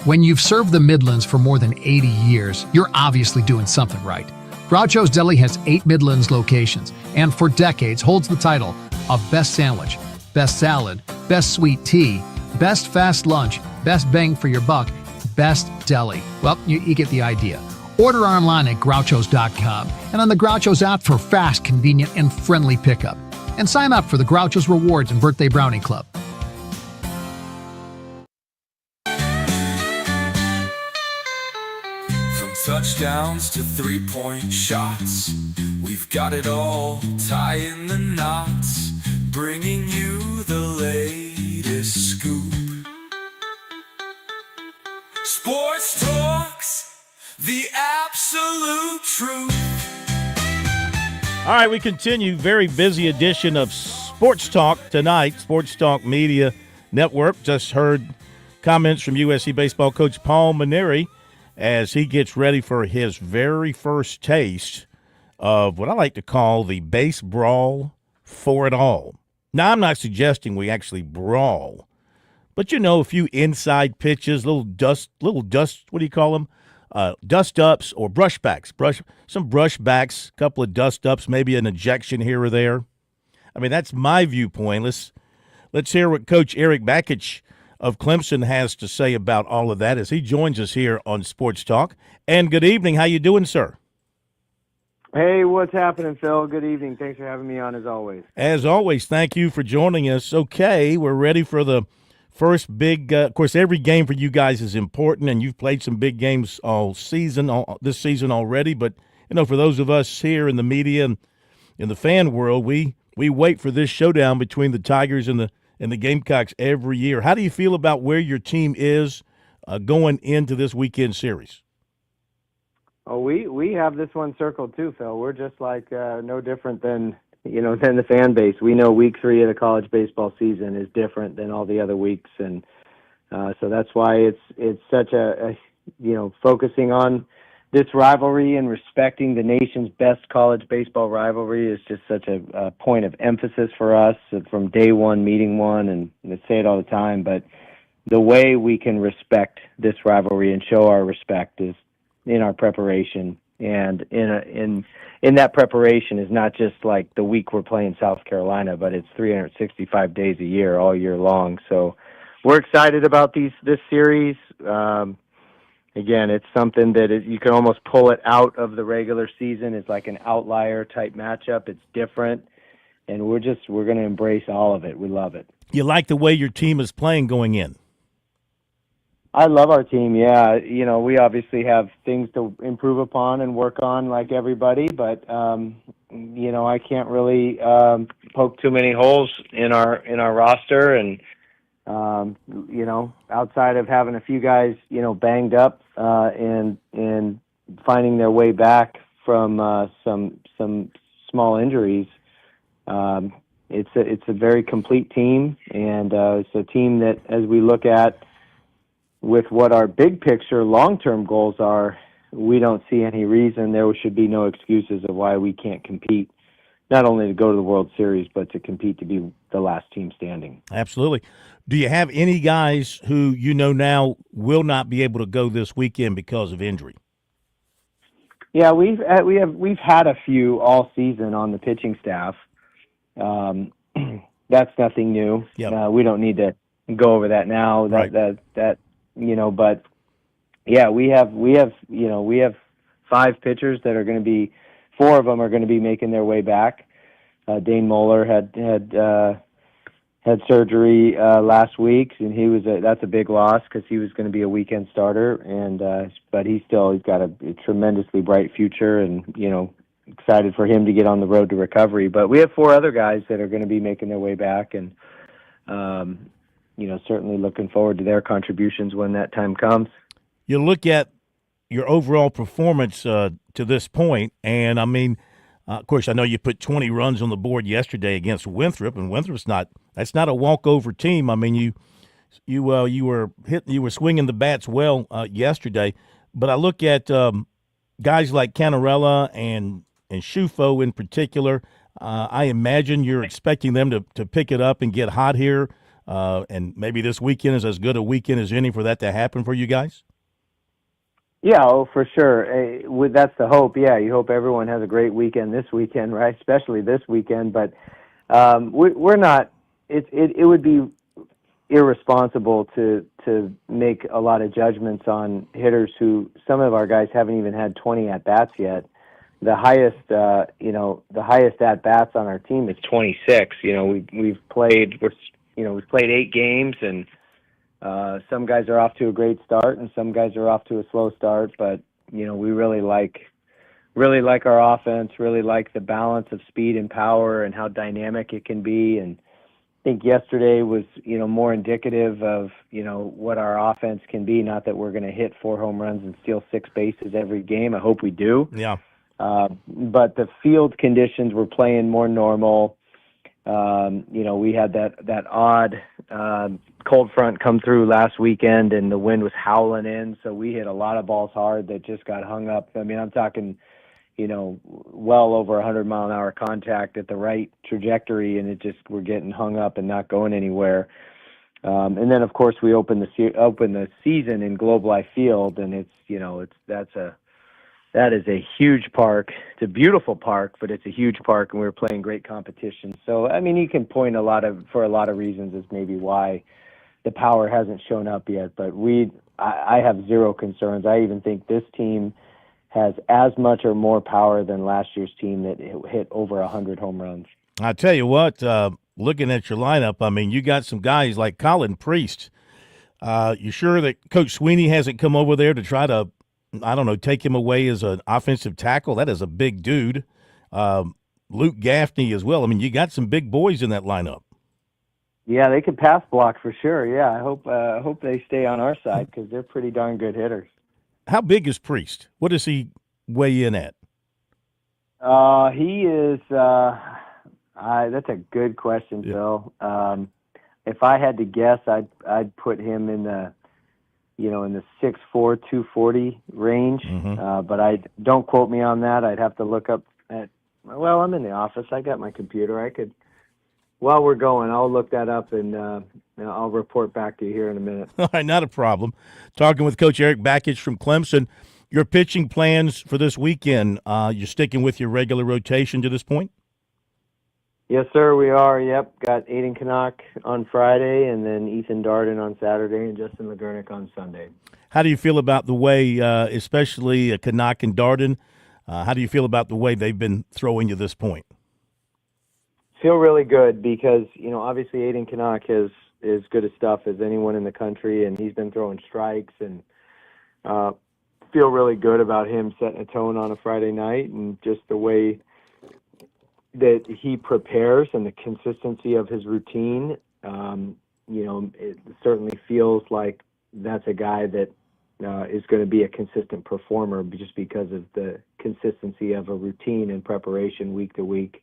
When you've served the Midlands for more than 80 years, you're obviously doing something right. Groucho's Deli has 8 Midlands locations and for decades holds the title of Best Sandwich, Best Salad, Best Sweet Tea, Best Fast Lunch, Best Bang for your Buck, Best Deli. Well, you get the idea. Order online at Grouchos.com and on the Grouchos app for fast, convenient, and friendly pickup. And sign up for the Grouchos Rewards and Birthday Brownie Club. Touchdowns to three-point shots, we've got it all, tying the knots, bringing you the latest scoop. Sports Talks, the absolute truth. All right, we continue. Very busy edition of Sports Talk tonight. Sports Talk Media Network. Just heard comments from USC baseball coach Paul Maneri as he gets ready for his very first taste of what I like to call the base brawl for it all. Now, I'm not suggesting we actually brawl, but a few inside pitches, little dust, what do you call them? Dust ups or brushbacks, some brushbacks, a couple of dust ups, maybe an ejection here or there. I mean, that's my viewpoint. Let's hear what Coach Eric Bakich of Clemson has to say about all of that as he joins us here on Sports Talk. And good evening. How you doing, sir? Hey, what's happening, Phil? Good evening. Thanks for having me on, as always. As always, thank you for joining us. Okay, we're ready for the first big of course, every game for you guys is important, and you've played some big games this season already. But, for those of us here in the media and in the fan world, we wait for this showdown between the Tigers and the Gamecocks every year. How do you feel about where your team is going into this weekend series? Oh, we have this one circled too, Phil. We're just like no different than the fan base. We know week 3 of the college baseball season is different than all the other weeks, and so that's why it's such a focusing on this rivalry and respecting the nation's best college baseball rivalry is just such a point of emphasis for us from day one, meeting one, and I say it all the time, but the way we can respect this rivalry and show our respect is in our preparation, and in that preparation is not just like the week we're playing South Carolina, but it's 365 days a year, all year long. So we're excited about this series. Again, it's something that you can almost pull it out of the regular season. It's like an outlier type matchup. It's different, and we're going to embrace all of it. We love it. You like the way your team is playing going in? I love our team, yeah. We obviously have things to improve upon and work on like everybody, but, I can't really poke too many holes in our roster. And, outside of having a few guys, banged up and finding their way back from some small injuries, it's a very complete team, and it's a team that, as we look at with what our big picture long-term goals are, we don't see any reason. There should be no excuses of why we can't compete, not only to go to the World Series, but to compete to be the last team standing. Absolutely. Do you have any guys who now will not be able to go this weekend because of injury? Yeah, we've had a few all season on the pitching staff. That's nothing new. Yep. We don't need to go over that now. Right. But yeah, we have 5 pitchers that are going to be, 4 of them are going to be making their way back. Dane Moeller had surgery last week, and that's a big loss because he was going to be a weekend starter, and but he's got a tremendously bright future, and excited for him to get on the road to recovery. But we have 4 other guys that are going to be making their way back, and certainly looking forward to their contributions when that time comes. You look at your overall performance to this point, and of course, I know you put 20 runs on the board yesterday against Winthrop, and that's not a walkover team. You were swinging the bats well yesterday, but I look at guys like Canarella and Shufo in particular. I imagine you're expecting them to pick it up and get hot here. And maybe this weekend is as good a weekend as any for that to happen for you guys? Yeah, for sure. That's the hope. Yeah, you hope everyone has a great weekend this weekend, right? Especially this weekend. But we're not. It would be irresponsible to make a lot of judgments on hitters who some of our guys haven't even had 20 at bats yet. The highest at bats on our team is 26. We've played 8 games, and some guys are off to a great start, and some guys are off to a slow start. But we really like our offense. Really like the balance of speed and power, and how dynamic it can be. And I think yesterday was more indicative of what our offense can be. Not that we're going to hit 4 home runs and steal 6 bases every game. I hope we do. Yeah. But the field conditions were playing more normal. We had that odd cold front come through last weekend, and the wind was howling in, so we hit a lot of balls hard that just got hung up. I mean, I'm talking, well over 100-mile-an-hour contact at the right trajectory, and we're getting hung up and not going anywhere. And then, of course, we open the season in Globe Life Field, and that is a huge park. It's a beautiful park, but it's a huge park, and we were playing great competition. So, I mean, you can point for a lot of reasons as maybe why the power hasn't shown up yet. But I have zero concerns. I even think this team has as much or more power than last year's team that hit over 100 home runs. I tell you what, looking at your lineup, I mean, you got some guys like Colin Priest. You sure that Coach Sweeney hasn't come over there to try to, take him away as an offensive tackle? That is a big dude. Luke Gaffney as well. I mean, you got some big boys in that lineup. Yeah, they can pass block for sure. Yeah, I hope they stay on our side because they're pretty darn good hitters. How big is Priest? What does he weigh in at? He is. That's a good question, Phil. If I had to guess, I'd put him in the 6'4", 240 range. But don't quote me on that. I'd have to look up well, I'm in the office. I got my computer. While we're going, I'll look that up and I'll report back to you here in a minute. All right, not a problem. Talking with Coach Eric Bakich from Clemson. Your pitching plans for this weekend, you're sticking with your regular rotation to this point? Yes, sir, we are. Yep, got Aiden Canuck on Friday, and then Ethan Darden on Saturday, and Justin LeGurnick on Sunday. How do you feel about the way, especially Canuck and Darden, how do you feel about the way they've been throwing you this point? Feel really good because, obviously Aiden Canuck is as good a stuff as anyone in the country, and he's been throwing strikes, and feel really good about him setting a tone on a Friday night, and just the way that he prepares and the consistency of his routine. It certainly feels like that's a guy that is going to be a consistent performer just because of the consistency of a routine and preparation week to week.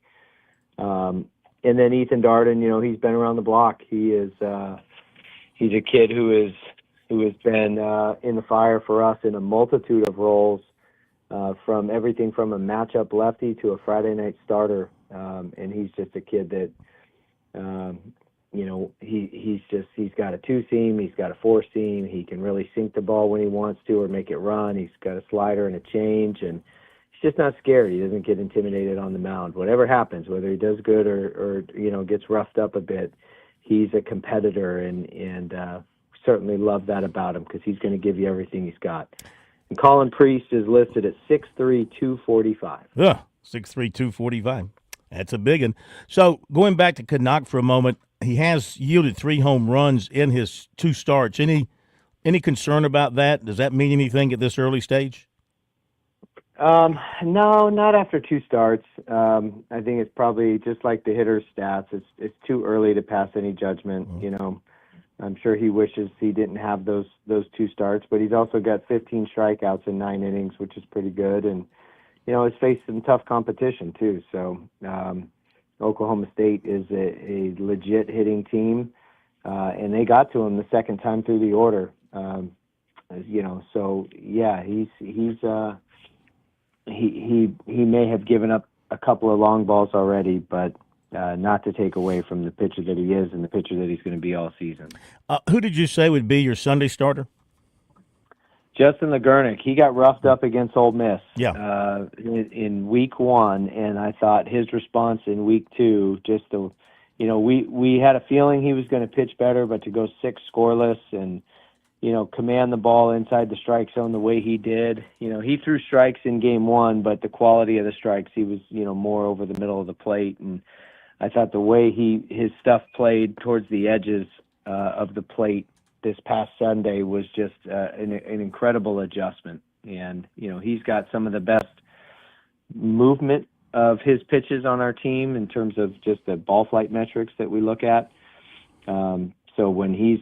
And then Ethan Darden, he's been around the block. He's a kid who has been in the fire for us in a multitude of roles, from everything from a matchup lefty to a Friday night starter. And he's just a kid that, he's got a two-seam, he's got a four-seam, he can really sink the ball when he wants to or make it run. He's got a slider and a change, and he's just not scared. He doesn't get intimidated on the mound. Whatever happens, whether he does good or gets roughed up a bit, he's a competitor, and certainly love that about him because he's going to give you everything he's got. And Colin Priest is listed at 6'3", 245. Yeah, 6'3", 245. That's a big one. So going back to Canuck for a moment, he has yielded 3 home runs in his 2 starts. Any concern about that? Does that mean anything at this early stage? No, not after 2 starts. I think it's probably just like the hitter's stats. It's too early to pass any judgment. I'm sure he wishes he didn't have those 2 starts, but he's also got 15 strikeouts in 9 innings, which is pretty good. And he's faced some tough competition too. So Oklahoma State is a legit hitting team, and they got to him the second time through the order. So yeah, he may have given up a couple of long balls already, but not to take away from the pitcher that he is and the pitcher that he's going to be all season. Who did you say would be your Sunday starter? Justin LeGurnick. He got roughed up against Ole Miss in week 1, and I thought his response in week 2, we had a feeling he was going to pitch better, but to go 6 scoreless and command the ball inside the strike zone the way he did. He threw strikes in game 1, but the quality of the strikes, he was more over the middle of the plate, and I thought the way his stuff played towards the edges of the plate this past Sunday was just an incredible adjustment. And, he's got some of the best movement of his pitches on our team in terms of just the ball flight metrics that we look at. So when he's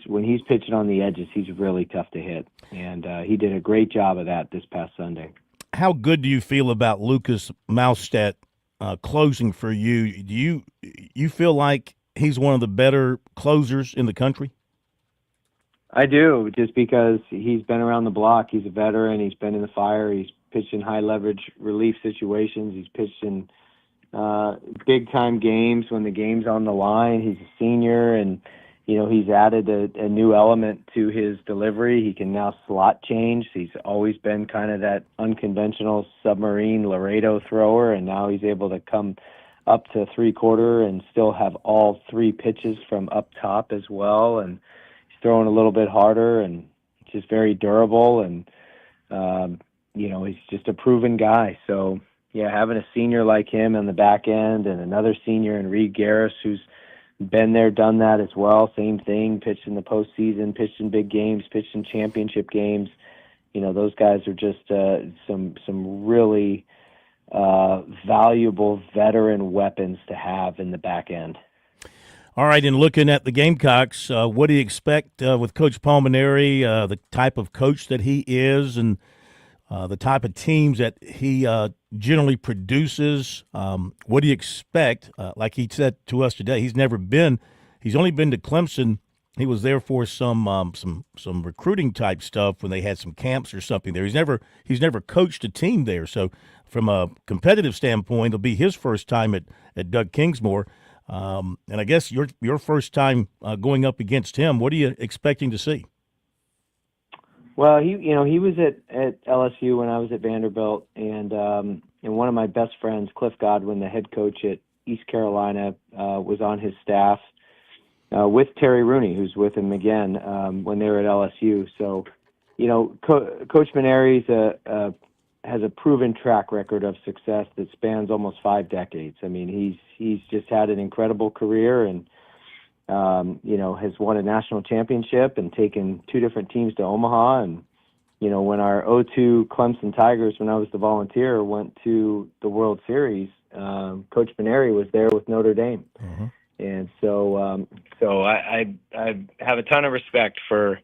pitching on the edges, he's really tough to hit. And he did a great job of that this past Sunday. How good do you feel about Lucas Maustat closing for you? Do you feel like he's one of the better closers in the country? I do, just because he's been around the block. He's a veteran. He's been in the fire. He's pitched in high leverage relief situations. He's pitched in big time games when the game's on the line. He's a senior, and he's added a new element to his delivery. He can now slot change. He's always been kind of that unconventional submarine Laredo thrower, and now he's able to come up to 3/4 and still have all 3 pitches from up top as well. And he's throwing a little bit harder, and just very durable, and he's just a proven guy. So yeah, having a senior like him on the back end, and another senior in Reed Garris, who's been there, done that as well. Same thing, pitched in the postseason, pitched in big games, pitched in championship games. Those guys are just some really valuable veteran weapons to have in the back end. All right, and looking at the Gamecocks, what do you expect with Coach Palmineri, the type of coach that he is, and the type of teams that he generally produces? What do you expect? Like he said to us today, he's only been to Clemson. He was there for some recruiting type stuff when they had some camps or something there. He's never coached a team there. So from a competitive standpoint, it'll be his first time at Doug Kingsmore. And I guess your first time going up against him. What are you expecting to see? Well, he was at LSU when I was at Vanderbilt, and one of my best friends, Cliff Godwin, the head coach at East Carolina, was on his staff with Terry Rooney, who's with him again when they were at LSU. So, Coach Maneri's has a proven track record of success that spans almost 5 decades. I mean, he's just had an incredible career, and has won a national championship and taken 2 different teams to Omaha. And, when our 02 Clemson Tigers, when I was the volunteer, went to the World Series, Coach Maneri was there with Notre Dame. Mm-hmm. And so I have a ton of respect for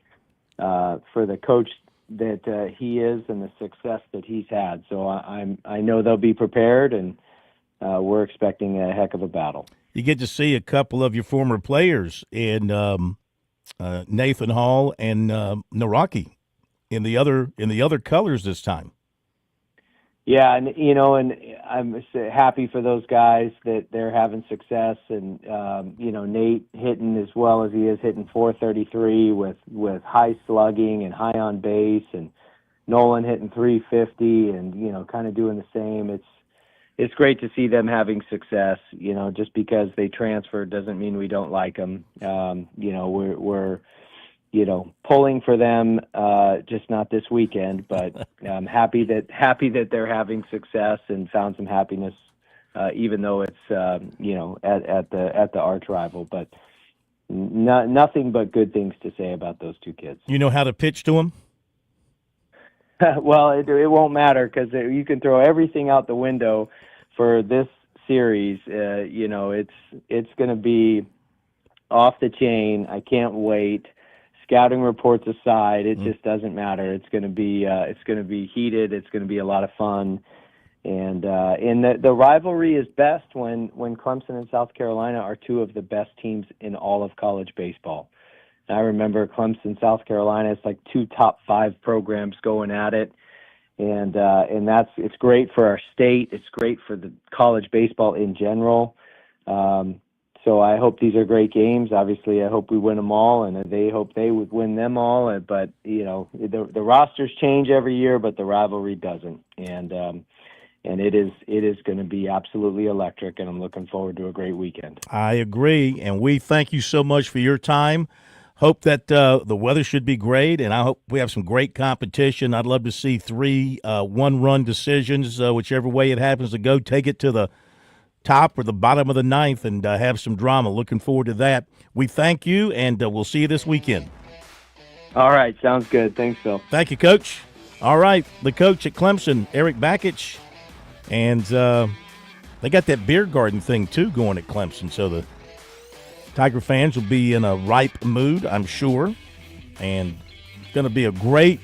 the coach that he is and the success that he's had. So I know they'll be prepared, and we're expecting a heck of a battle. You get to see a couple of your former players in Nathan Hall and Naraki in the other colors this time. Yeah, and I'm happy for those guys that they're having success, and Nate hitting as well as he is, hitting .433 with high slugging and high on base, and Nolan hitting .350, and kind of doing the same. It's great to see them having success. Just because they transferred doesn't mean we don't like them. We're pulling for them, just not this weekend. But I'm happy that they're having success and found some happiness, even though it's at the arch rival. But nothing but good things to say about those 2 kids. You know how to pitch to them? Well, it won't matter, because you can throw everything out the window for this series. It's going to be off the chain. I can't wait. Scouting reports aside, it just doesn't matter. It's going to be heated. It's going to be a lot of fun, and the rivalry is best when Clemson and South Carolina are 2 of the best teams in all of college baseball. I remember Clemson, South Carolina. It's like 2 top 5 programs going at it, and it's great for our state. It's great for the college baseball in general. So I hope these are great games. Obviously, I hope we win them all, and they hope they would win them all. But the rosters change every year, but the rivalry doesn't. And it is going to be absolutely electric, and I'm looking forward to a great weekend. I agree, and we thank you so much for your time. Hope that the weather should be great, and I hope we have some great competition. I'd love to see 3 one-run decisions, whichever way it happens to go. Take it to the top or the bottom of the 9th and have some drama. Looking forward to that. We thank you, and we'll see you this weekend. All right, sounds good. Thanks, Phil. Thank you, Coach. All right, the coach at Clemson, Eric Bakich, and they got that beer garden thing, too, going at Clemson, so the Tiger fans will be in a ripe mood, I'm sure, and it's going to be a great,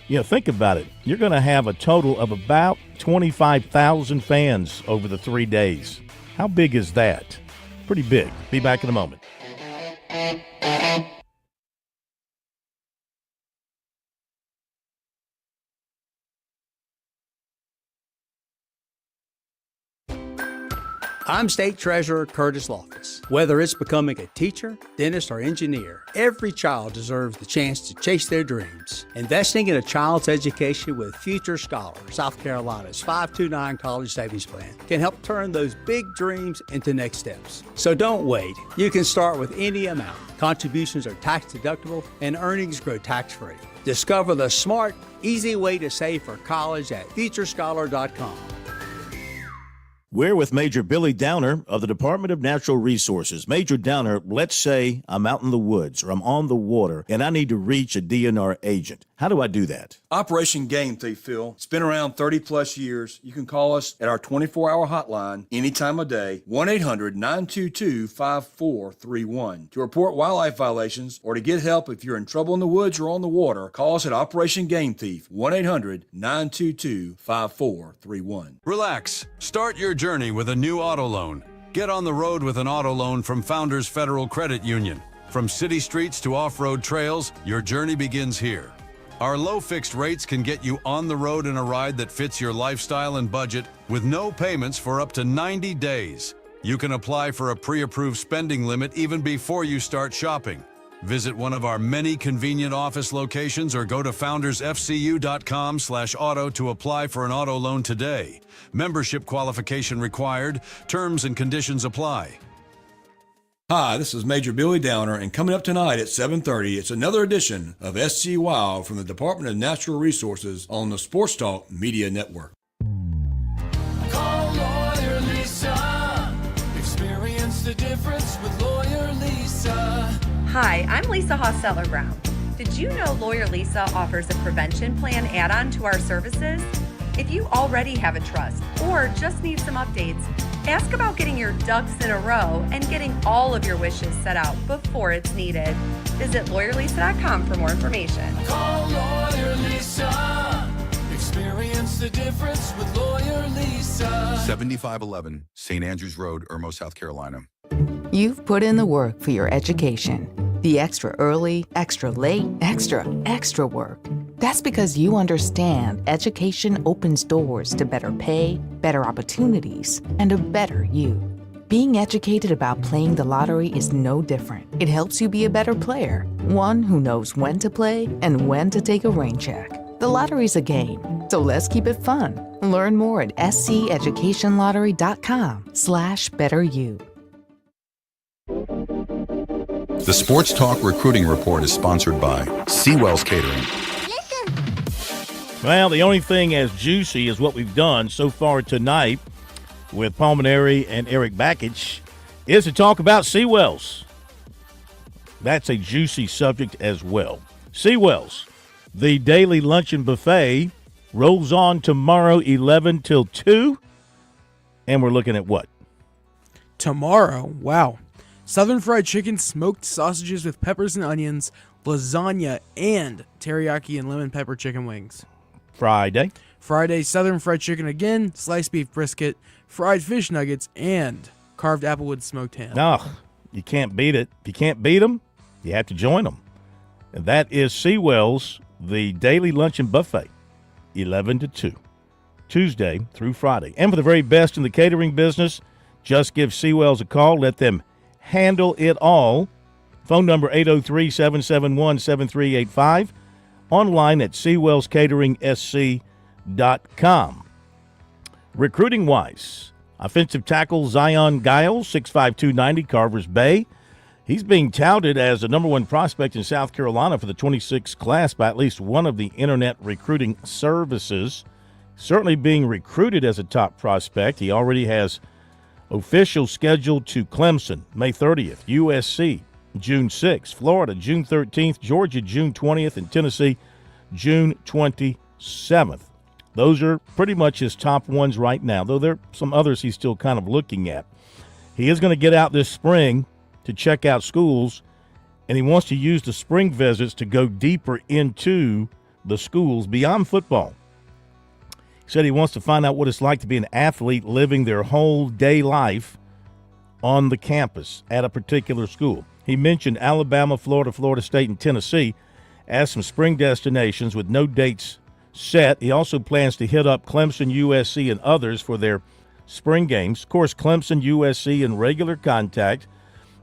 think about it. You're going to have a total of about 25,000 fans over the 3 days. How big is that? Pretty big. Be back in a moment. I'm State Treasurer Curtis Loftus. Whether it's becoming a teacher, dentist, or engineer, every child deserves the chance to chase their dreams. Investing in a child's education with Future Scholar, South Carolina's 529 College Savings Plan, can help turn those big dreams into next steps. So don't wait. You can start with any amount. Contributions are tax deductible and earnings grow tax-free. Discover the smart, easy way to save for college at futurescholar.com. We're with Major Billy Downer of the Department of Natural Resources. Major Downer, let's say I'm out in the woods or I'm on the water and I need to reach a DNR agent. How do I do that? Operation Game Thief, Phil. It's been around 30 plus years. You can call us at our 24-hour hotline any time of day, 1-800-922-5431. To report wildlife violations or to get help if you're in trouble in the woods or on the water, call us at Operation Game Thief, 1-800-922-5431. Relax. Start your journey with a new auto loan. Get on the road with an auto loan from Founders Federal Credit Union. From city streets to off-road trails, your journey begins here. Our low fixed rates can get you on the road in a ride that fits your lifestyle and budget with no payments for up to 90 days. You can apply for a pre-approved spending limit even before you start shopping. Visit one of our many convenient office locations or go to foundersfcu.com/auto to apply for an auto loan today. Membership qualification required. Terms and conditions apply. Hi, this is Major Billy Downer, and coming up tonight at 7:30, it's another edition of SC Wild from the Department of Natural Resources on the Sports Talk Media Network. Call Lawyer Lisa. Experience the difference with Lawyer Lisa. Hi, I'm Lisa Hosseller-Brown. Did you know Lawyer Lisa offers a prevention plan add-on to our services? If you already have a trust or just need some updates, ask about getting your ducks in a row and getting all of your wishes set out before it's needed. Visit lawyerlisa.com for more information. Call Lawyer Lisa. Experience the difference with Lawyer Lisa. 7511 St. Andrews Road, Irmo, South Carolina. You've put in the work for your education. The extra early, extra late, extra work. That's because you understand education opens doors to better pay, better opportunities, and a better you. Being educated about playing the lottery is no different. It helps you be a better player, one who knows when to play and when to take a rain check. The lottery's a game, so let's keep it fun. Learn more at sceducationlottery.com/betteryou. The Sports Talk Recruiting Report is sponsored by Seawell's Catering. Well, the only thing as juicy as what we've done so far tonight with Palmineri and Eric Bakich is to talk about Seawell's. That's a juicy subject as well. Seawell's, the daily luncheon buffet, rolls on tomorrow 11 till 2. And we're looking at what? Tomorrow, wow. Southern fried chicken, smoked sausages with peppers and onions, lasagna, and teriyaki and lemon pepper chicken wings. Friday, southern fried chicken again, sliced beef brisket, fried fish nuggets, and carved applewood smoked ham. No, you can't beat it. If you can't beat them, you have to join them. And that is Seawell's, the daily luncheon buffet, 11 to 2, Tuesday through Friday. And for the very best in the catering business, just give Seawell's a call. Let them handle it all. Phone number 803-771-7385. Online at SeawellsCateringSC.com. Recruiting-wise, offensive tackle Zion Giles, 6'5", 290, Carvers Bay. He's being touted as the number one prospect in South Carolina for the 26 class by at least one of the internet recruiting services. Certainly being recruited as a top prospect. He already has official scheduled to Clemson, May 30th, USC, June 6th, Florida, June 13th, Georgia, June 20th, and Tennessee, June 27th. Those are pretty much his top ones right now, though there are some others he's still kind of looking at. He is going to get out this spring to check out schools, and he wants to use the spring visits to go deeper into the schools beyond football. He said he wants to find out what it's like to be an athlete living their whole day life on the campus at a particular school. He mentioned Alabama, Florida, Florida State, and Tennessee as some spring destinations with no dates set. He also plans to hit up Clemson, USC, and others for their spring games. Of course, Clemson, USC in regular contact.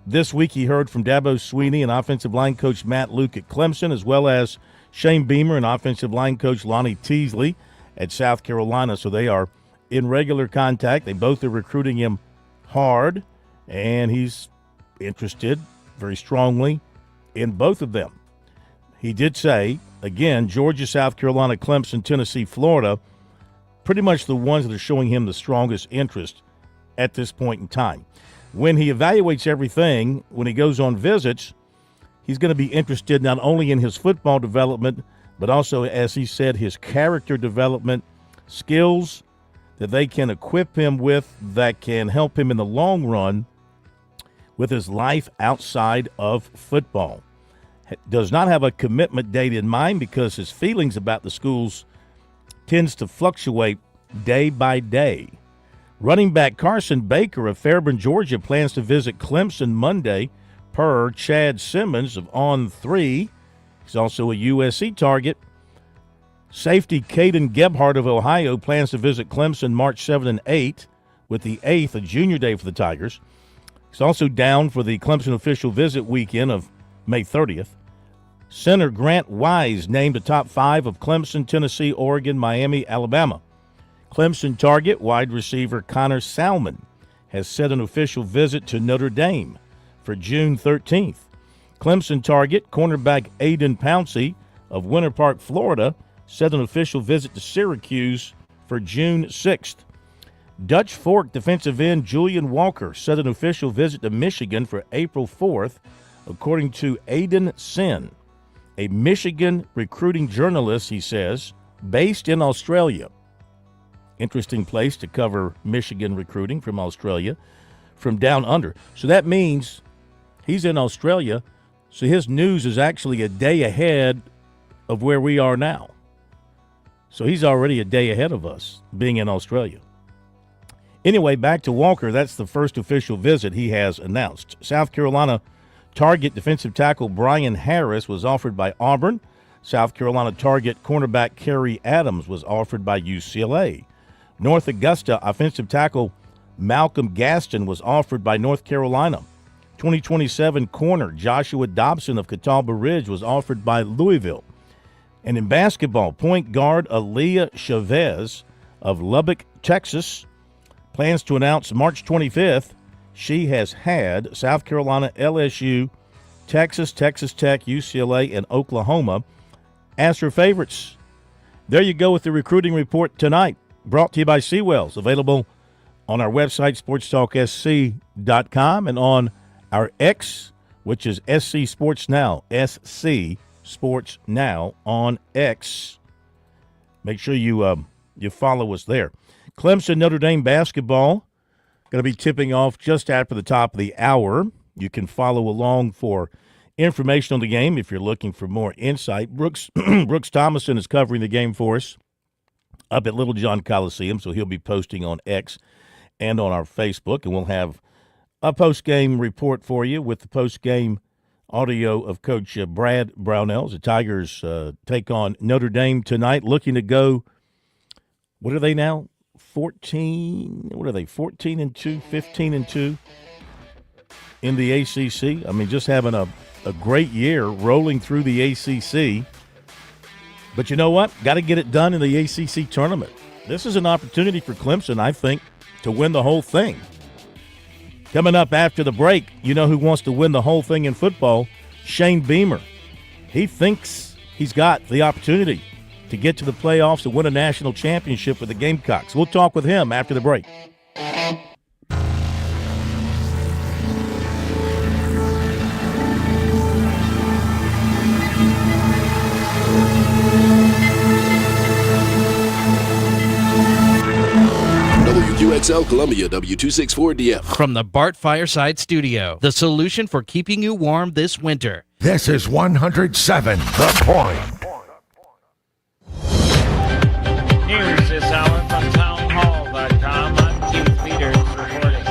This week he heard from Dabo Swinney and offensive line coach Matt Luke at Clemson, as well as Shane Beamer and offensive line coach Lonnie Teasley at South Carolina. So they are in regular contact. They both are recruiting him hard, and he's interested very strongly in both of them. He did say, again, Georgia, South Carolina, Clemson, Tennessee, Florida, pretty much the ones that are showing him the strongest interest at this point in time. When he evaluates everything, when he goes on visits, he's going to be interested not only in his football development, but also, as he said, his character development, skills that they can equip him with that can help him in the long run with his life outside of football. Does not have a commitment date in mind because his feelings about the schools tends to fluctuate day by day. Running back Carson Baker of Fairburn, Georgia, plans to visit Clemson Monday per Chad Simmons of On3. He's also a USC target. Safety Caden Gebhardt of Ohio plans to visit Clemson March 7 and 8, with the 8th a junior day for the Tigers. He's also down for the Clemson official visit weekend of May 30th. Center Grant Wise named the top 5 of Clemson, Tennessee, Oregon, Miami, Alabama. Clemson target wide receiver Connor Salmon has set an official visit to Notre Dame for June 13th. Clemson target cornerback Aiden Pouncey of Winter Park, Florida, set an official visit to Syracuse for June 6th. Dutch Fork defensive end Julian Walker set an official visit to Michigan for April 4th, according to Aiden Sin, a Michigan recruiting journalist, he says, based in Australia. Interesting place to cover Michigan recruiting from Australia, from down under. So that means he's in Australia, so his news is actually a day ahead of where we are now. So he's already a day ahead of us, being in Australia. Anyway, back to Walker. That's the first official visit he has announced. South Carolina target defensive tackle Brian Harris was offered by Auburn. South Carolina target cornerback Kerry Adams was offered by UCLA. North Augusta offensive tackle Malcolm Gaston was offered by North Carolina. 2027 corner Joshua Dobson of Catawba Ridge was offered by Louisville. And in basketball, point guard Aaliyah Chavez of Lubbock, Texas, plans to announce March 25th she has had South Carolina, LSU, Texas, Texas Tech, UCLA, and Oklahoma as her favorites. There you go with the recruiting report tonight, brought to you by Seawells, available on our website, SportsTalkSC.com, and on our X, which is SC Sports Now, SC Sports Now on X. Make sure you follow us there. Clemson Notre Dame basketball going to be tipping off just after the top of the hour. You can follow along for information on the game if you're looking for more insight. Brooks Thomason is covering the game for us up at Little John Coliseum, so he'll be posting on X and on our Facebook, and we'll have a post-game report for you with the post-game audio of Coach Brad Brownell. The Tigers take on Notre Dame tonight, looking to go, what are they now? 14, what are they, 14-2, 15-2 in the ACC? I mean, just having a great year rolling through the ACC. But you know what? Got to get it done in the ACC tournament. This is an opportunity for Clemson, I think, to win the whole thing. Coming up after the break, you know who wants to win the whole thing in football? Shane Beamer. He thinks he's got the opportunity to get to the playoffs to win a national championship with the Gamecocks. We'll talk with him after the break. WQXL Columbia, W264DF. From the Bart Fireside Studio, the solution for keeping you warm this winter. This is 107 The Point. News this hour from townhall.com. I'm Keith Peters reporting.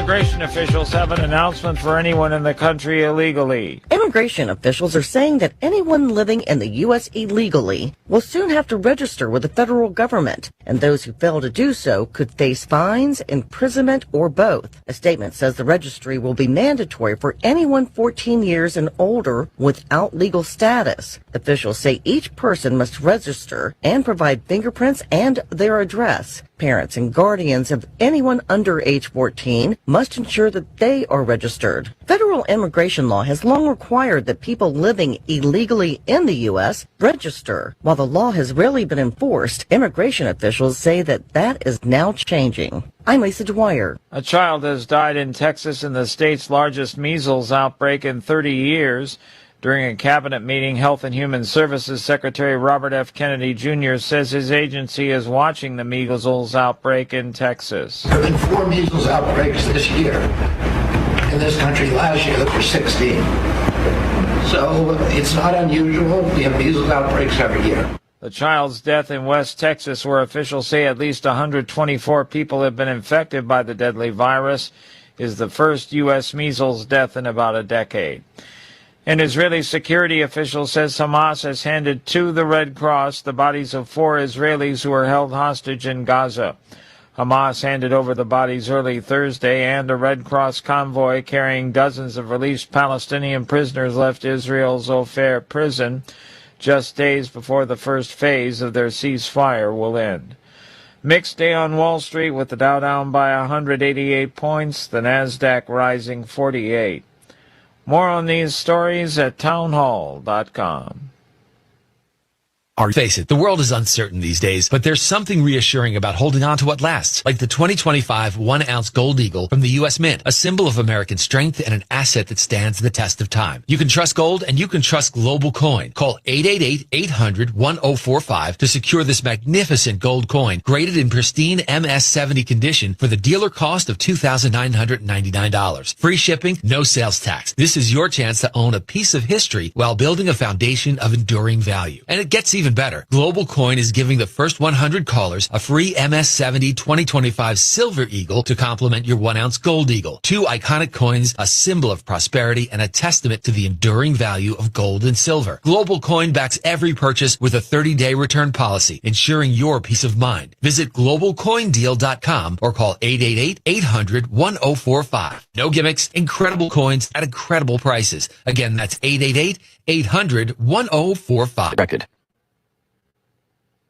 Immigration officials have an announcement for anyone in the country illegally. Immigration officials are saying that anyone living in the U.S. illegally will soon have to register with the federal government, and those who fail to do so could face fines, imprisonment, or both. A statement says the registry will be mandatory for anyone 14 years and older without legal status. Officials say each person must register and provide fingerprints and their address. Parents and guardians of anyone under age 14 must ensure that they are registered. Federal immigration law has long required that people living illegally in the U.S. register. While the law has rarely been enforced, immigration officials say that is now changing. I'm Lisa Dwyer. A child has died in Texas in the state's largest measles outbreak in 30 years. During a cabinet meeting, Health and Human Services Secretary Robert F. Kennedy Jr. says his agency is watching the measles outbreak in Texas. There have been 4 measles outbreaks this year. In this country last year, there were 16. So it's not unusual. We have measles outbreaks every year. The child's death in West Texas, where officials say at least 124 people have been infected by the deadly virus, is the first U.S. measles death in about a decade. An Israeli security official says Hamas has handed to the Red Cross the bodies of 4 Israelis who are held hostage in Gaza. Hamas handed over the bodies early Thursday, and a Red Cross convoy carrying dozens of released Palestinian prisoners left Israel's Ofer prison just days before the first phase of their ceasefire will end. Mixed day on Wall Street, with the Dow down by 188 points, the Nasdaq rising 48. More on these stories at townhall.com. Face it, the world is uncertain these days, but there's something reassuring about holding on to what lasts, like the 2025 1-ounce Gold Eagle from the U.S. Mint, a symbol of American strength and an asset that stands the test of time. You can trust gold, and you can trust Global Coin. Call 888-800-1045 to secure this magnificent gold coin, graded in pristine MS-70 condition for the dealer cost of $2,999. Free shipping, no sales tax. This is your chance to own a piece of history while building a foundation of enduring value. And it gets even better. Global Coin is giving the first 100 callers a free MS-70 2025 Silver Eagle to complement your 1-ounce Gold Eagle. 2 iconic coins, a symbol of prosperity and a testament to the enduring value of gold and silver. Global Coin backs every purchase with a 30-day return policy, ensuring your peace of mind. Visit globalcoindeal.com or call 888-800-1045. No gimmicks, incredible coins at incredible prices. Again, that's 888-800-1045. Record.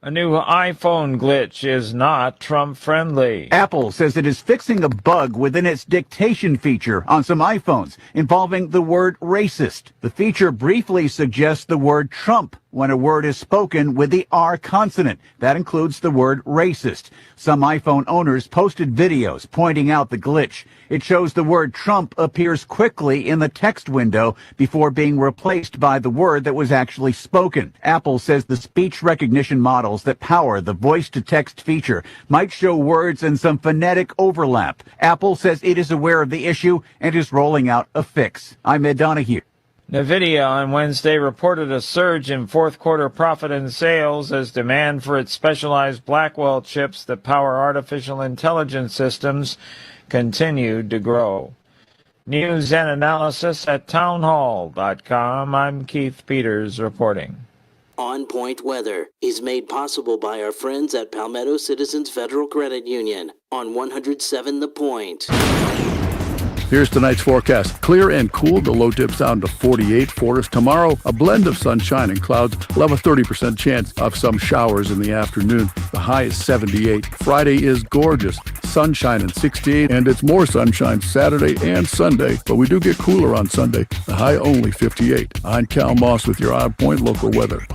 A new iPhone glitch is not Trump-friendly. Apple says it is fixing a bug within its dictation feature on some iPhones involving the word racist. The feature briefly suggests the word Trump when a word is spoken with the R consonant. That includes the word racist. Some iPhone owners posted videos pointing out the glitch. It shows the word Trump appears quickly in the text window before being replaced by the word that was actually spoken. Apple says the speech recognition models that power the voice-to-text feature might show words and some phonetic overlap. Apple says it is aware of the issue and is rolling out a fix. I'm Ed Donahue. NVIDIA on Wednesday reported a surge in fourth-quarter profit and sales as demand for its specialized Blackwell chips that power artificial intelligence systems continued to grow. News and analysis at townhall.com. I'm Keith Peters reporting. On Point Weather is made possible by our friends at Palmetto Citizens Federal Credit Union on 107 The Point. Here's tonight's forecast. Clear and cool. The low dips down to 48 for us tomorrow. A blend of sunshine and clouds. We'll have a 30% chance of some showers in the afternoon. The high is 78. Friday is gorgeous. Sunshine and 68. And it's more sunshine Saturday and Sunday. But we do get cooler on Sunday. The high only 58. I'm Cal Moss with your On Point local weather.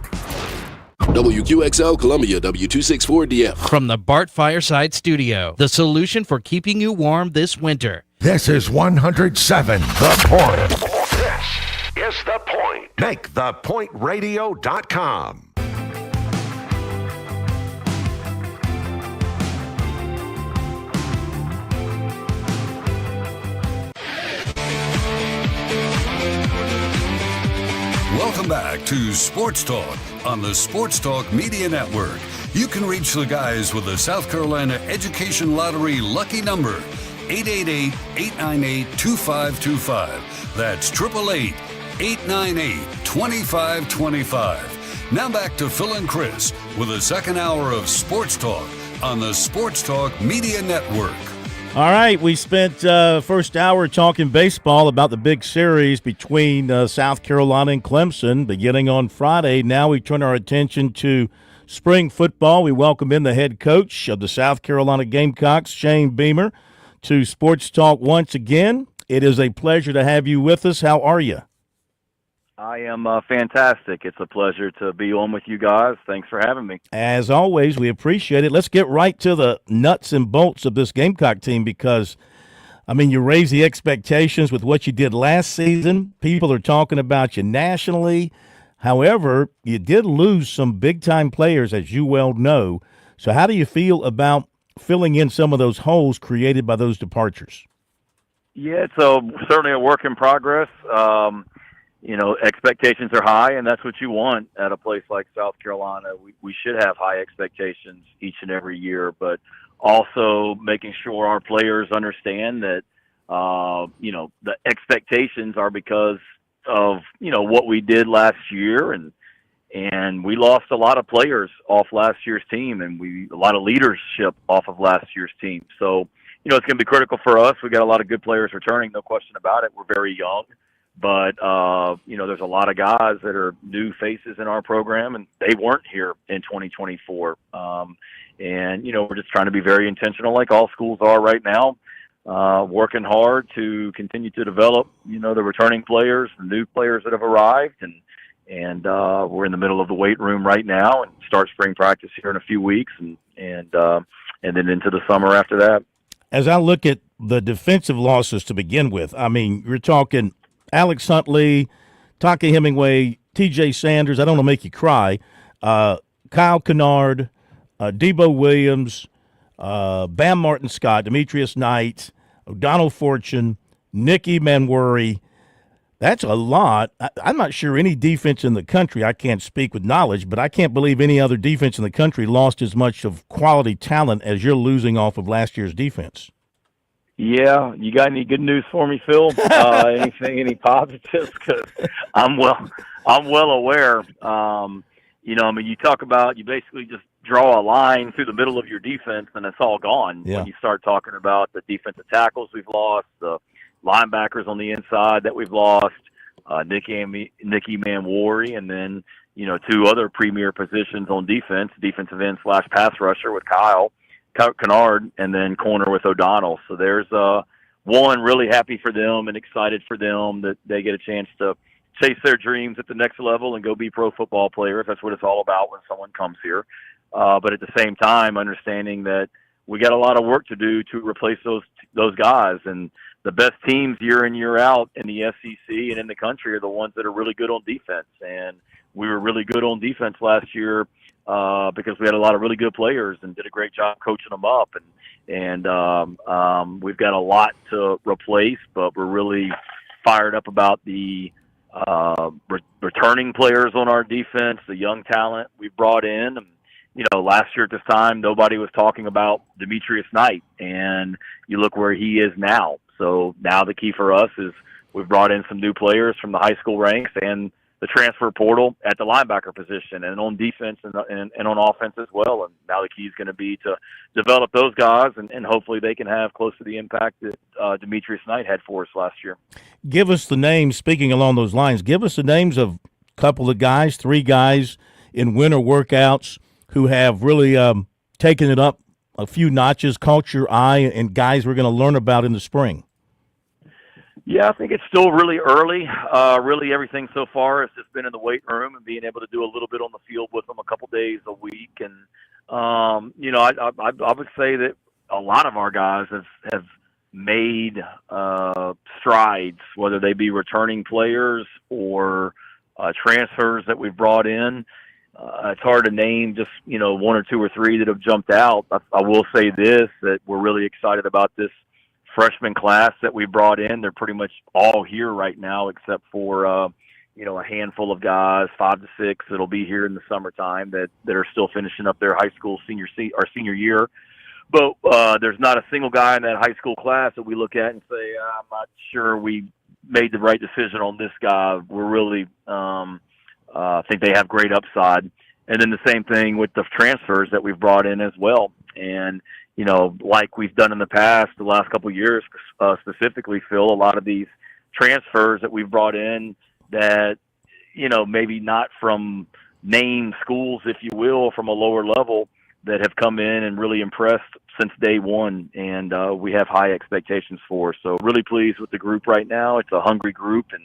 WQXL Columbia, W264DF. From the Bart Fireside Studio, the solution for keeping you warm this winter. This is 107 The Point. This is The Point. Make thepointradio.com. Welcome back to Sports Talk on the Sports Talk Media Network. You can reach the guys with the South Carolina Education Lottery lucky number. 888-898-2525. That's 888-898-2525. Now back to Phil and Chris with the second hour of Sports Talk on the Sports Talk Media Network. All right, we spent first hour talking baseball about the big series between South Carolina and Clemson beginning on Friday. Now we turn our attention to spring football. We welcome in the head coach of the South Carolina Gamecocks, Shane Beamer, to Sports Talk once again. It is a pleasure to have you with us. How are you? I am fantastic. It's a pleasure to be on with you guys. Thanks for having me. As always, we appreciate it. Let's get right to the nuts and bolts of this Gamecock team because, I mean, you raise the expectations with what you did last season. People are talking about you nationally. However, you did lose some big-time players, as you well know. So how do you feel about filling in some of those holes created by those departures? Yeah, it's certainly a work in progress. Expectations are high, and that's what you want at a place like South Carolina. We should have high expectations each and every year, but also making sure our players understand that, the expectations are because of, what we did last year. And we lost a lot of players off last year's team, and a lot of leadership off of last year's team. So, it's going to be critical for us. We got a lot of good players returning, no question about it. We're very young. But, there's a lot of guys that are new faces in our program, and they weren't here in 2024. We're just trying to be very intentional, like all schools are right now, working hard to continue to develop, the returning players, the new players that have arrived. And we're in the middle of the weight room right now and start spring practice here in a few weeks and then into the summer after that. As I look at the defensive losses to begin with, I mean, you're talking Alex Huntley, Taka Hemingway, T.J. Sanders, I don't want to make you cry, Kyle Kennard, Debo Williams, Bam Martin-Scott, Demetrius Knight, O'Donnell Fortune, Nicky Manworthy. That's a lot. I'm not sure any defense in the country, I can't speak with knowledge, but I can't believe any other defense in the country lost as much of quality talent as you're losing off of last year's defense. Yeah, you got any good news for me, Phil? Any positives? Because I'm well aware. You talk about, you basically just draw a line through the middle of your defense, and it's all gone. Yeah. When you start talking about the defensive tackles we've lost, the linebackers on the inside that we've lost, Nicky Manworthy, and then two other premier positions on defense, defensive end / pass rusher with Kyle Kennard, and then corner with O'Donnell. So there's one, really happy for them and excited for them that they get a chance to chase their dreams at the next level and go be pro football players. That's what it's all about when someone comes here. But at the same time, understanding that we got a lot of work to do to replace those guys. And the best teams year in, year out in the SEC and in the country are the ones that are really good on defense. And we were really good on defense last year because we had a lot of really good players and did a great job coaching them up. And we've got a lot to replace, but we're really fired up about the returning players on our defense, the young talent we brought in. Last year at this time, nobody was talking about Demetrius Knight, and you look where he is now. So now the key for us is we've brought in some new players from the high school ranks and the transfer portal at the linebacker position and on defense and on offense as well. And now the key is going to be to develop those guys, and hopefully they can have close to the impact that Demetrius Knight had for us last year. Give us the names, speaking along those lines, give us the names of a couple of guys, 3 guys in winter workouts who have really taken it up a few notches, caught your eye, and guys we're going to learn about in the spring. Yeah, I think it's still really early. Really everything so far has just been in the weight room and being able to do a little bit on the field with them a couple days a week. And, I would say that a lot of our guys have made strides, whether they be returning players or transfers that we've brought in. It's hard to name just, 1 or 2 or 3 that have jumped out. I will say this, that we're really excited about this freshman class that we brought in. They're pretty much all here right now, except for, a handful of guys, 5 to 6, that'll be here in the summertime that are still finishing up their high school senior year. but there's not a single guy in that high school class that we look at and say, I'm not sure we made the right decision on this guy. We're really think they have great upside. And then the same thing with the transfers that we've brought in as well. And, you know, like we've done in the past, the last couple of years, specifically, Phil, a lot of these transfers that we've brought in that, you know, maybe not from named schools, if you will, from a lower level, that have come in and really impressed since day one, and we have high expectations for. So really pleased with the group right now. It's a hungry group, and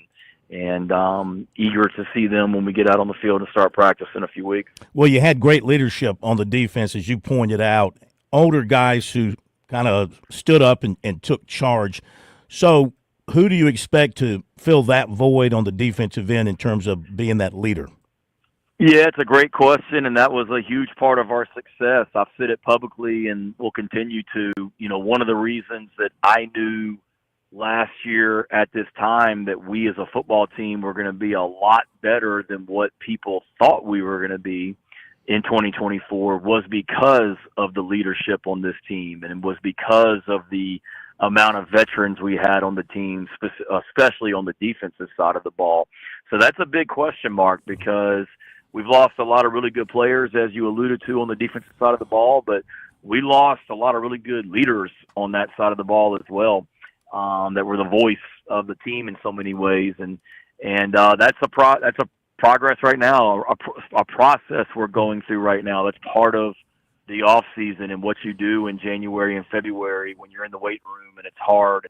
eager to see them when we get out on the field and start practice in a few weeks. Well, you had great leadership on the defense, as you pointed out, older guys who kind of stood up and took charge. So who do you expect to fill that void on the defensive end in terms of being that leader? Yeah, it's a great question, and that was a huge part of our success. I've said it publicly and will continue to. You know, one of the reasons that I knew last year at this time that we as a football team were going to be a lot better than what people thought we were going to be in 2024 was because of the leadership on this team, and it was because of the amount of veterans we had on the team, especially on the defensive side of the ball. So that's a big question mark, because we've lost a lot of really good players, as you alluded to, on the defensive side of the ball, but we lost a lot of really good leaders on that side of the ball as well, that were the voice of the team in so many ways. And that's a progress right now, a process we're going through right now. That's part of the off season and what you do in January and February when you're in the weight room and it's hard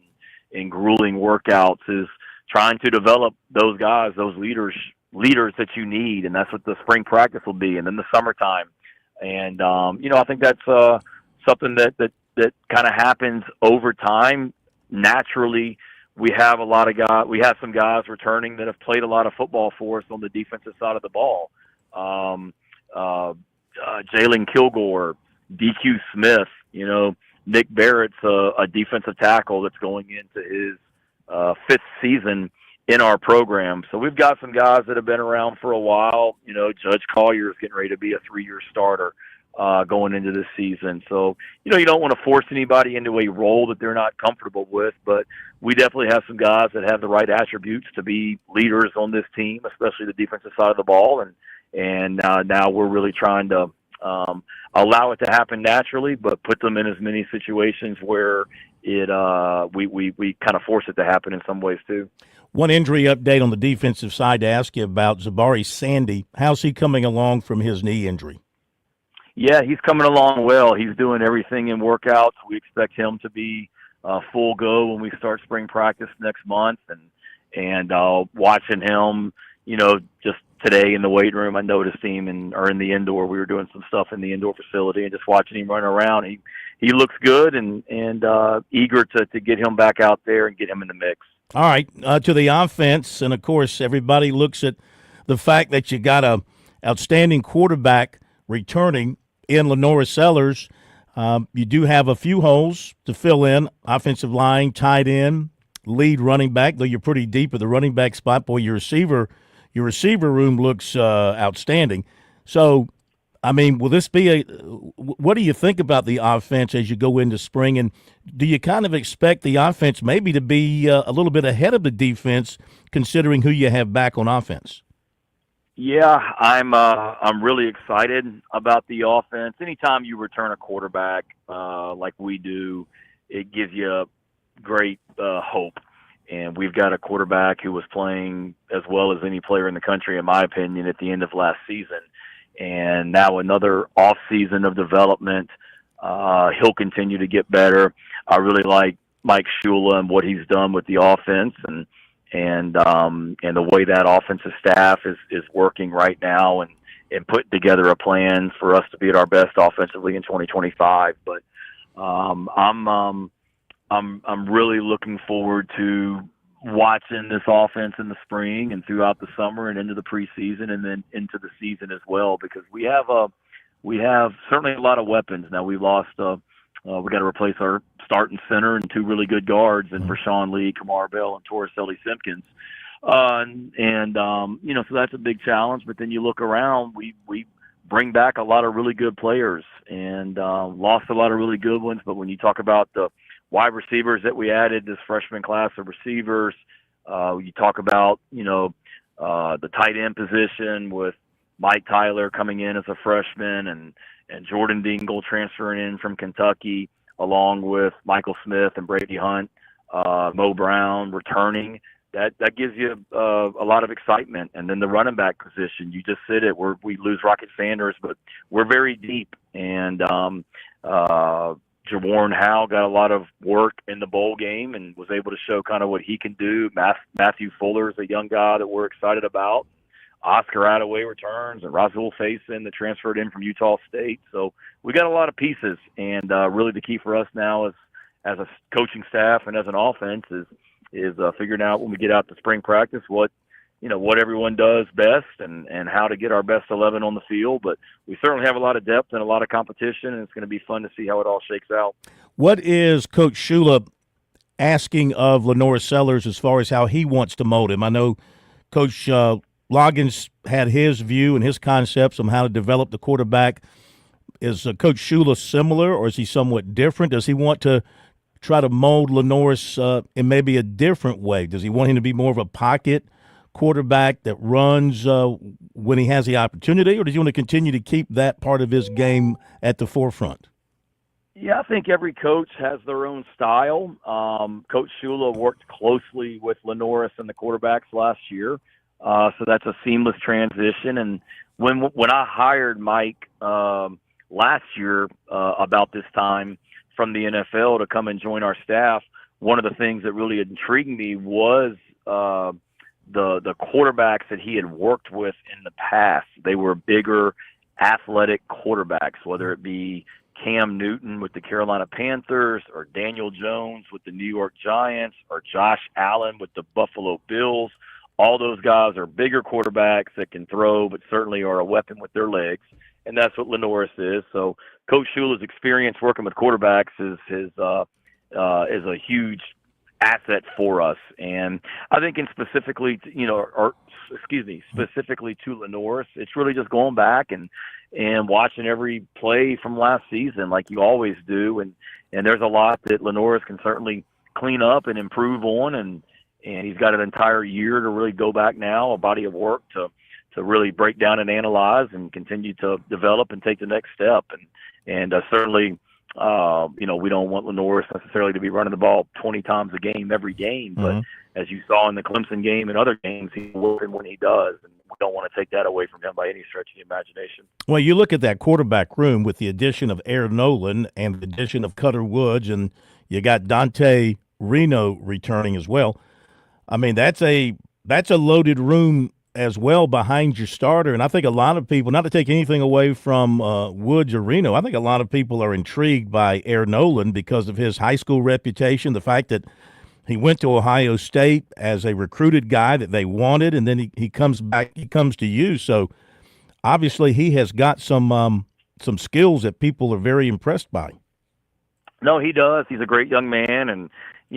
and grueling workouts, is trying to develop those guys, those leaders that you need. And that's what the spring practice will be. And then the summertime. And, you know, I think that's something that kind of happens over time. Naturally, we have some guys returning that have played a lot of football for us on the defensive side of the ball. Jalen Kilgore, DQ Smith, you know, Nick Barrett's a defensive tackle that's going into his fifth season in our program. So we've got some guys that have been around for a while. You know, Judge Collier is getting ready to be a 3-year starter going into this season. So, you know, you don't want to force anybody into a role that they're not comfortable with, but we definitely have some guys that have the right attributes to be leaders on this team, especially the defensive side of the ball. And now we're really trying to allow it to happen naturally, but put them in as many situations where we kind of force it to happen in some ways too. One injury update on the defensive side to ask you about, Zabari Sandy. How's he coming along from his knee injury? Yeah, he's coming along well. He's doing everything in workouts. We expect him to be full go when we start spring practice next month. And watching him, you know, just today in the weight room, I noticed him, or in the indoor. We were doing some stuff in the indoor facility, and just watching him run around. He looks good and eager to get him back out there and get him in the mix. All right, to the offense, and of course, everybody looks at the fact that you got a outstanding quarterback returning in Lenora Sellers. You do have a few holes to fill in: offensive line, tight end, lead running back. Though you're pretty deep at the running back spot, boy, your receiver room looks outstanding. So, I mean, will this be what do you think about the offense as you go into spring? And do you kind of expect the offense maybe to be a little bit ahead of the defense, considering who you have back on offense? Yeah, I'm really excited about the offense. Anytime you return a quarterback like we do, it gives you great hope. And we've got a quarterback who was playing as well as any player in the country, in my opinion, at the end of last season. And now another off season of development. He'll continue to get better. I really like Mike Shula and what he's done with the offense, and the way that offensive staff is working right now, and putting together a plan for us to be at our best offensively in 2025. But I'm really looking forward to watching this offense in the spring and throughout the summer and into the preseason and then into the season as well, because we have certainly a lot of weapons. Now we lost we got to replace our starting center and two really good guards, and Rashawn Lee, Kamar Bell, and Torricelli Simpkins. You know, so that's a big challenge. But then you look around, we bring back a lot of really good players and lost a lot of really good ones. But when you talk about the wide receivers that we added, this freshman class of receivers, you talk about, the tight end position with Mike Tyler coming in as a freshman and Jordan Dingle transferring in from Kentucky, along with Michael Smith and Brady Hunt, Mo Brown returning. That gives you a lot of excitement. And then the running back position, you just said it, we lose Rocket Sanders, but we're very deep. And Jawarn Howe got a lot of work in the bowl game and was able to show kind of what he can do. Matthew Fuller is a young guy that we're excited about. Oscar Attaway returns, and Rasul Faison that transferred in from Utah State. So we got a lot of pieces, and really the key for us now is, as a coaching staff and as an offense, is figuring out when we get out to spring practice what everyone does best and how to get our best 11 on the field. But we certainly have a lot of depth and a lot of competition, and it's going to be fun to see how it all shakes out. What is Coach Shula asking of Lenora Sellers as far as how he wants to mold him? I know Coach Loggins had his view and his concepts on how to develop the quarterback. Is Coach Shula similar, or is he somewhat different? Does he want to try to mold Lenoris in maybe a different way? Does he want him to be more of a pocket quarterback that runs when he has the opportunity, or does he want to continue to keep that part of his game at the forefront? Yeah, I think every coach has their own style. Coach Shula worked closely with Lenoris and the quarterbacks last year, so that's a seamless transition. And when I hired Mike last year about this time from the NFL to come and join our staff, one of the things that really intrigued me was the quarterbacks that he had worked with in the past. They were bigger, athletic quarterbacks, whether it be Cam Newton with the Carolina Panthers or Daniel Jones with the New York Giants or Josh Allen with the Buffalo Bills. All those guys are bigger quarterbacks that can throw, but certainly are a weapon with their legs. And that's what Lenoris is. So Coach Shula's experience working with quarterbacks is a huge asset for us. And I think specifically to Lenoris, it's really just going back and watching every play from last season like you always do. And there's a lot that Lenoris can certainly clean up and improve on. And he's got an entire year to really go back now, a body of work to really break down and analyze and continue to develop and take the next step. And certainly, we don't want Lenoris necessarily to be running the ball 20 times a game every game. But as you saw in the Clemson game and other games, he's working when he does. And we don't want to take that away from him by any stretch of the imagination. Well, you look at that quarterback room with the addition of Aaron Nolan and the addition of Cutter Woods, and you got Dante Reno returning as well. I mean, that's a loaded room as well behind your starter. And I think a lot of people, not to take anything away from Woods or Reno, I think a lot of people are intrigued by Air Nolan because of his high school reputation, the fact that he went to Ohio State as a recruited guy that they wanted, and then he comes back, he comes to you. So obviously he has got some skills that people are very impressed by. No, he does. He's a great young man, and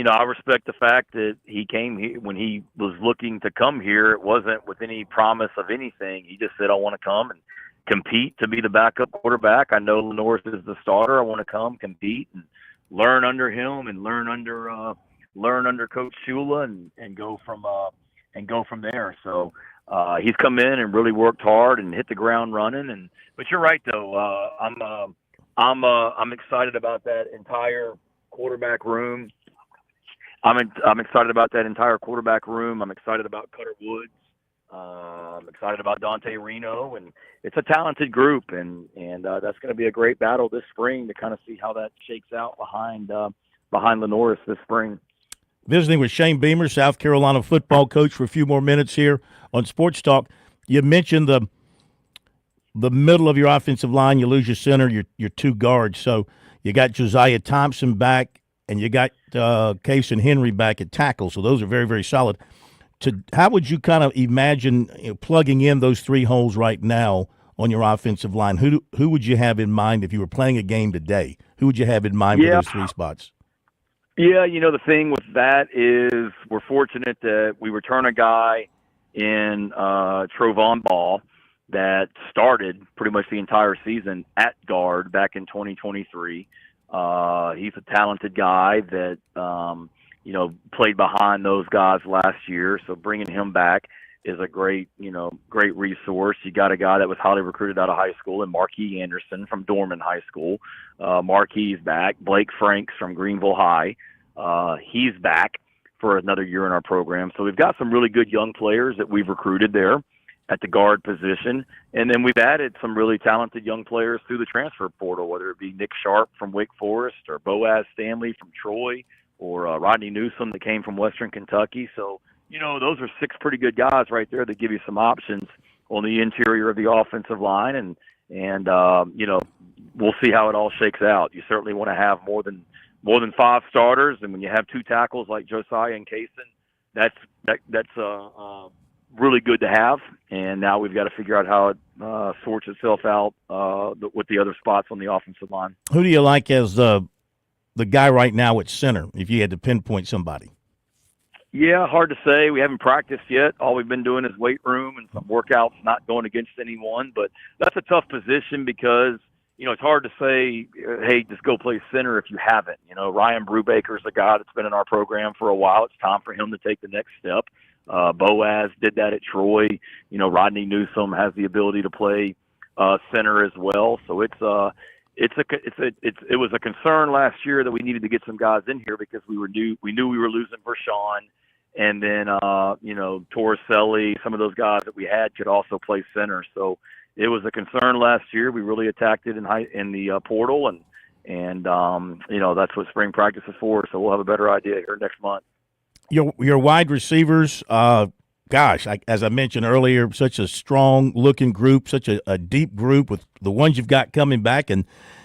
I respect the fact that he came here when he was looking to come here. It wasn't with any promise of anything. He just said, I want to come and compete to be the backup quarterback. I know Lenoris is the starter. I want to come compete and learn under him and learn under Coach Shula and go from there. So he's come in and really worked hard and hit the ground running. But you're right though. I'm excited about that entire quarterback room. I'm excited about that entire quarterback room. I'm excited about Cutter Woods. I'm excited about Dante Reno, and it's a talented group, and that's going to be a great battle this spring to kind of see how that shakes out behind Lenoris this spring. Visiting with Shane Beamer, South Carolina football coach, for a few more minutes here on Sports Talk. You mentioned the middle of your offensive line. You lose your center, your two guards. So you got Josiah Thompson back, and you got Case and Henry back at tackle. So those are very, very solid. How would you kind of imagine plugging in those three holes right now on your offensive line? Who would you have in mind if you were playing a game today? Who would you have in mind for those three spots? Yeah, the thing with that is we're fortunate that we return a guy in Trovon Ball that started pretty much the entire season at guard back in 2023. He's a talented guy that, played behind those guys last year. So bringing him back is a great resource. You got a guy that was highly recruited out of high school, and Marquis Anderson from Dorman High School. Marquis back. Blake Franks from Greenville High. He's back for another year in our program. So we've got some really good young players that we've recruited there at the guard position. And then we've added some really talented young players through the transfer portal, whether it be Nick Sharp from Wake Forest or Boaz Stanley from Troy or Rodney Newsom that came from Western Kentucky. So, those are 6 pretty good guys right there that give you some options on the interior of the offensive line. And we'll see how it all shakes out. You certainly want to have more than 5 starters. And when you have 2 tackles like Josiah and Kaysen, that's really good to have. And now we've got to figure out how it sorts itself out with the other spots on the offensive line. Who do you like as the guy right now at center, if you had to pinpoint somebody? Yeah, hard to say. We haven't practiced yet. All we've been doing is weight room and some workouts, not going against anyone. But that's a tough position because, it's hard to say, hey, just go play center if you haven't. Ryan Brubaker's a guy that's been in our program for a while. It's time for him to take the next step. Boaz did that at Troy. Rodney Newsom has the ability to play center as well. So it was a concern last year that we needed to get some guys in here because we knew we were losing Vershawn, and then Torricelli, some of those guys that we had could also play center. So it was a concern last year. We really attacked it in the portal, and that's what spring practice is for. So we'll have a better idea here next month. Your wide receivers, as I mentioned earlier, such a strong-looking group, such a deep group with the ones you've got coming back and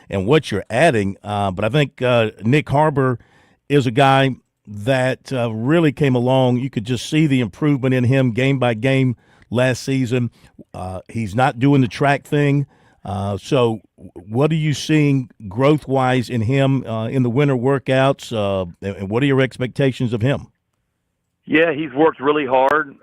what you're adding. But I think Nick Harbor is a guy that really came along. You could just see the improvement in him game by game last season. He's not doing the track thing. So what are you seeing growth-wise in him in the winter workouts, and what are your expectations of him? Yeah, he's worked really hard.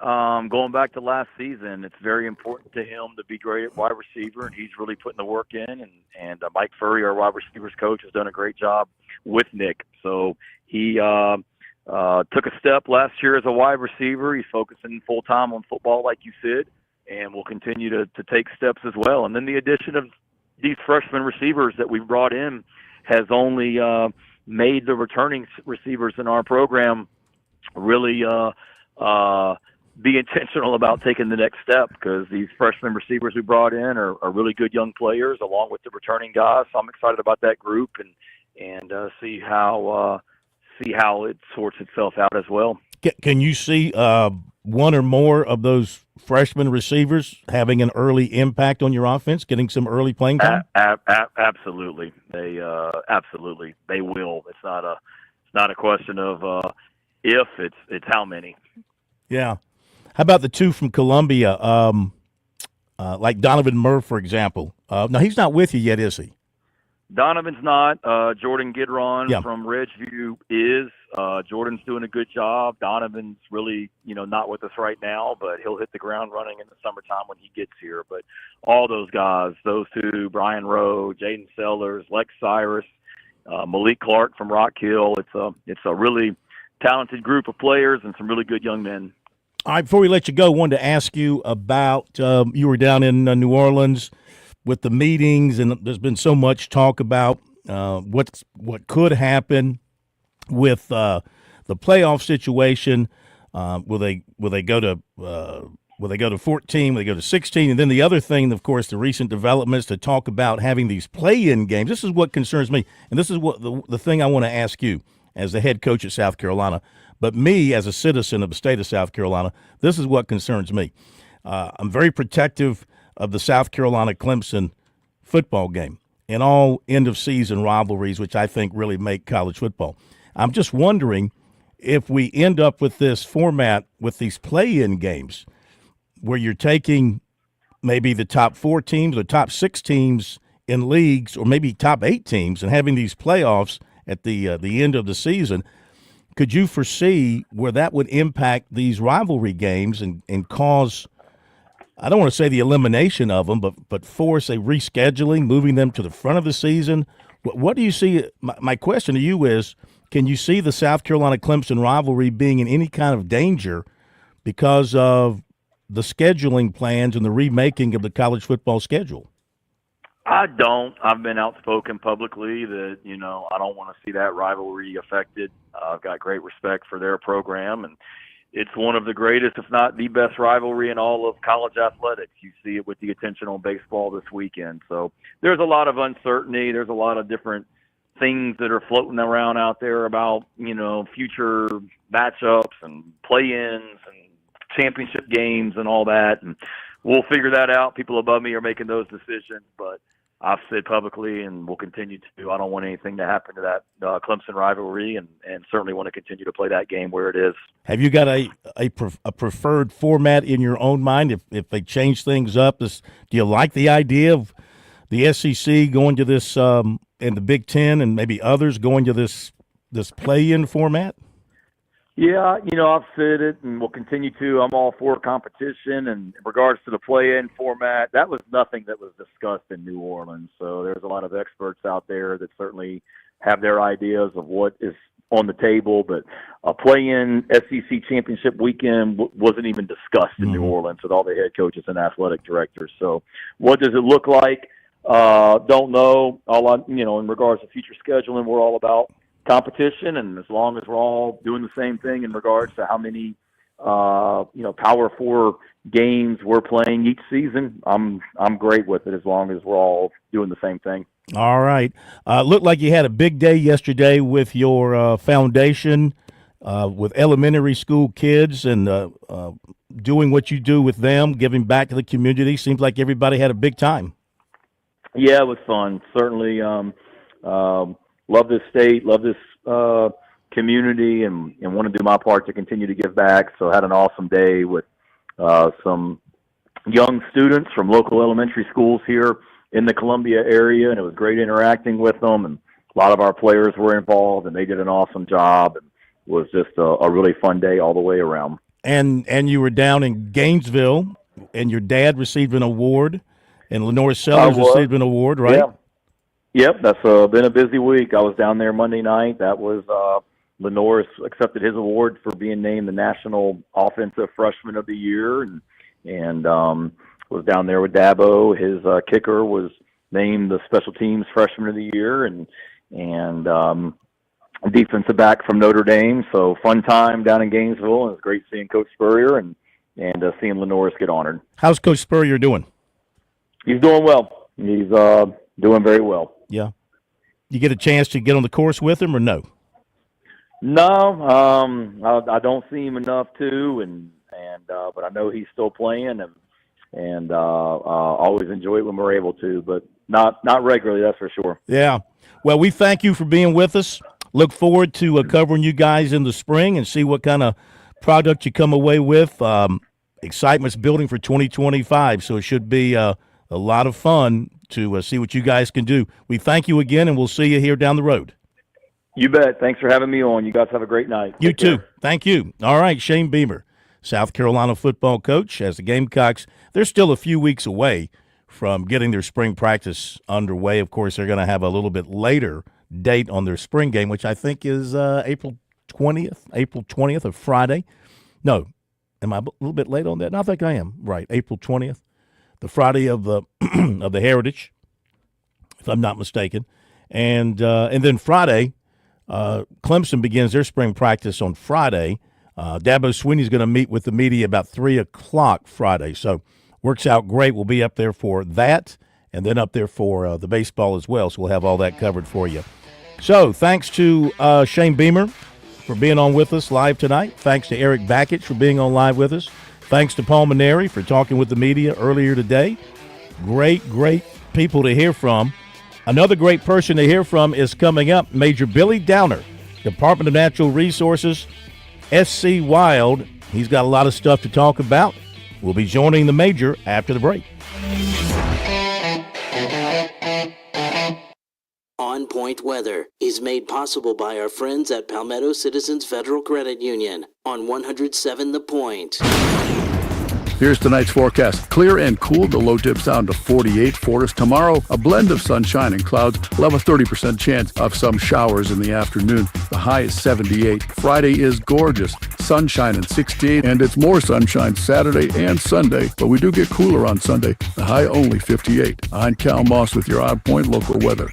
Going back to last season, it's very important to him to be great at wide receiver, and he's really putting the work in. And Mike Furry, our wide receivers coach, has done a great job with Nick. So he took a step last year as a wide receiver. He's focusing full-time on football, like you said, and will continue to take steps as well. And then the addition of these freshman receivers that we've brought in has only made the returning receivers in our program really be intentional about taking the next step, because these freshman receivers we brought in are really good young players along with the returning guys. So I'm excited about that group and see how it sorts itself out as well. Can you see one or more of those freshman receivers having an early impact on your offense, getting some early playing time? Absolutely. They will. It's not a question of if, it's how many. Yeah. How about the 2 from Columbia, like Donovan Murph, for example? No, he's not with you yet, is he? Donovan's not. Jordan Gidron from Ridgeview is. Jordan's doing a good job. Donovan's really, not with us right now, but he'll hit the ground running in the summertime when he gets here. But all those guys, those 2, Brian Rowe, Jaden Sellers, Lex Cyrus, Malik Clark from Rock Hill, it's a really talented group of players and some really good young men. All right, before we let you go, I wanted to ask you about you were down in New Orleans with the meetings, and there's been so much talk about what could happen with the playoff situation. Will they go to 14? Will they go to 16? And then the other thing, of course, the recent developments to talk about having these play-in games. This is what concerns me, and this is what the thing I want to ask you as the head coach at South Carolina, but me as a citizen of the state of South Carolina. This is what concerns me. I'm very protective of the South Carolina-Clemson football game and all end-of-season rivalries, which I think really make college football. I'm just wondering if we end up with this format with these play-in games where you're taking maybe the top 4 teams or top 6 teams in leagues, or maybe top 8 teams, and having these playoffs at the end of the season. Could you foresee where that would impact these rivalry games and cause I don't want to say the elimination of them, but force a rescheduling, moving them to the front of the season. What do you see? My question to you is, can you see the South Carolina-Clemson rivalry being in any kind of danger because of the scheduling plans and the remaking of the college football schedule? I don't. I've been outspoken publicly that, I don't want to see that rivalry affected. I've got great respect for their program, and it's one of the greatest, if not the best rivalry in all of college athletics. You see it with the attention on baseball this weekend. So there's a lot of uncertainty. There's a lot of different things that are floating around out there about, future matchups and play-ins and championship games and all that. And we'll figure that out. People above me are making those decisions, but I've said publicly and will continue to, I don't want anything to happen to that Clemson rivalry, and certainly want to continue to play that game where it is. Have you got a preferred format in your own mind if they change things up? Do you like the idea of the SEC going to this and the Big Ten and maybe others going to this play-in format? Yeah, I've said it and will continue to. I'm all for competition. And in regards to the play-in format, that was nothing that was discussed in New Orleans. So there's a lot of experts out there that certainly have their ideas of what is on the table. But a play-in SEC championship weekend wasn't even discussed in New Orleans with all the head coaches and athletic directors. So what does it look like? Don't know. In regards to future scheduling, we're all about competition, and as long as we're all doing the same thing in regards to how many Power 4 games we're playing each season, I'm great with it as long as we're all doing the same thing. All right. Looked like you had a big day yesterday with your foundation, with elementary school kids, and doing what you do with them, giving back to the community. Seems like everybody had a big time. Yeah, it was fun. Certainly. Love this state, love this community, and want to do my part to continue to give back. So I had an awesome day with some young students from local elementary schools here in the Columbia area, and it was great interacting with them. And a lot of our players were involved, and they did an awesome job. And it was just a really fun day all the way around. And you were down in Gainesville, and your dad received an award, and Lenore Sellers received an award, right? Yeah. Yep, that's been a busy week. I was down there Monday night. That was Lenore's accepted his award for being named the National Offensive Freshman of the Year, and was down there with Dabo. His kicker was named the Special Teams Freshman of the Year, and defensive back from Notre Dame. So fun time down in Gainesville, and it was great seeing Coach Spurrier and seeing Lenore's get honored. How's Coach Spurrier doing? He's doing well. He's doing very well. Yeah. You get a chance to get on the course with him or no? No, I don't see him enough to, but I know he's still playing, and always enjoy it when we're able to, but not regularly, that's for sure. Yeah. Well, we thank you for being with us. Look forward to covering you guys in the spring and see what kind of product you come away with. Excitement's building for 2025, so it should be a lot of fun to see what you guys can do. We thank you again, and we'll see you here down the road. You bet. Thanks for having me on. You guys have a great night. You too. Thank you. All right, Shane Beamer, South Carolina football coach, as the Gamecocks, they're still a few weeks away from getting their spring practice underway. Of course, they're going to have a little bit later date on their spring game, which I think is April 20th, of Friday. No, am I a little bit late on that? No, I think I am. Right, April 20th. The Friday of the of the Heritage, if I'm not mistaken, and then Friday, Clemson begins their spring practice on Friday. Dabo Swinney's going to meet with the media about 3:00 Friday, so works out great. We'll be up there for that, and then up there for the baseball as well. So we'll have all that covered for you. So thanks to Shane Beamer for being on with us live tonight. Thanks to Eric Bakich for being on live with us. Thanks to Paul Maneri for talking with the media earlier today. Great people to hear from. Another great person to hear from is coming up. Major Billy Downer, Department of Natural Resources, SC Wild. He's got a lot of stuff to talk about. We'll be joining the Major after the break. On Point Weather is made possible by our friends at Palmetto Citizens Federal Credit Union on 107 The Point. Here's tonight's forecast. Clear and cool. The low dips down to 48 for us. Tomorrow, a blend of sunshine and clouds. We'll have a 30% chance of some showers in the afternoon. The high is 78. Friday is gorgeous. Sunshine and 68. And it's more sunshine Saturday and Sunday. But we do get cooler on Sunday. The high only 58. I'm Cal Moss with your Odd Point local weather.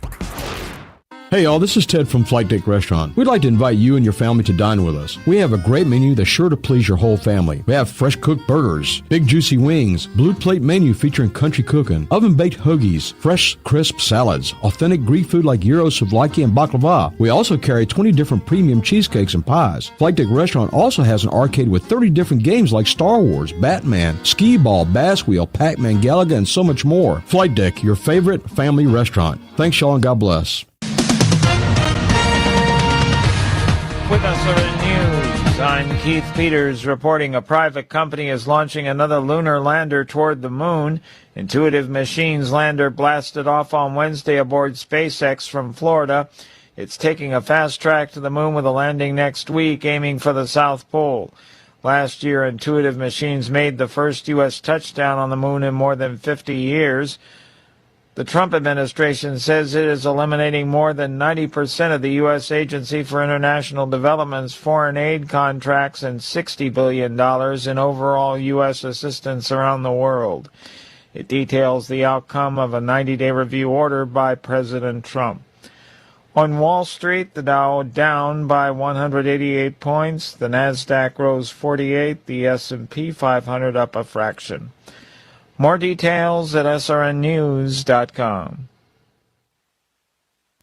Hey y'all, this is Ted from Flight Deck Restaurant. We'd like to invite you and your family to dine with us. We have a great menu that's sure to please your whole family. We have fresh cooked burgers, big juicy wings, blue plate menu featuring country cooking, oven baked hoagies, fresh crisp salads, authentic Greek food like gyros, souvlaki, and baklava. We also carry 20 different premium cheesecakes and pies. Flight Deck Restaurant also has an arcade with 30 different games like Star Wars, Batman, Skee Ball, Bass Wheel, Pac-Man, Galaga, and so much more. Flight Deck, your favorite family restaurant. Thanks y'all and God bless. With SRN News, I'm Keith Peters reporting a private company is launching another lunar lander toward the moon. Intuitive Machines lander blasted off on Wednesday aboard SpaceX from Florida. It's taking a fast track to the moon with a landing next week, aiming for the South Pole. Last year, Intuitive Machines made the first U.S. touchdown on the moon in more than 50 years. The Trump administration says it is eliminating more than 90% of the U.S. Agency for International Development's foreign aid contracts and $60 billion in overall U.S. assistance around the world. It details the outcome of a 90-day review order by President Trump. On Wall Street, the Dow down by 188 points, the Nasdaq rose 48, the S&P 500 up a fraction. More details at srnnews.com.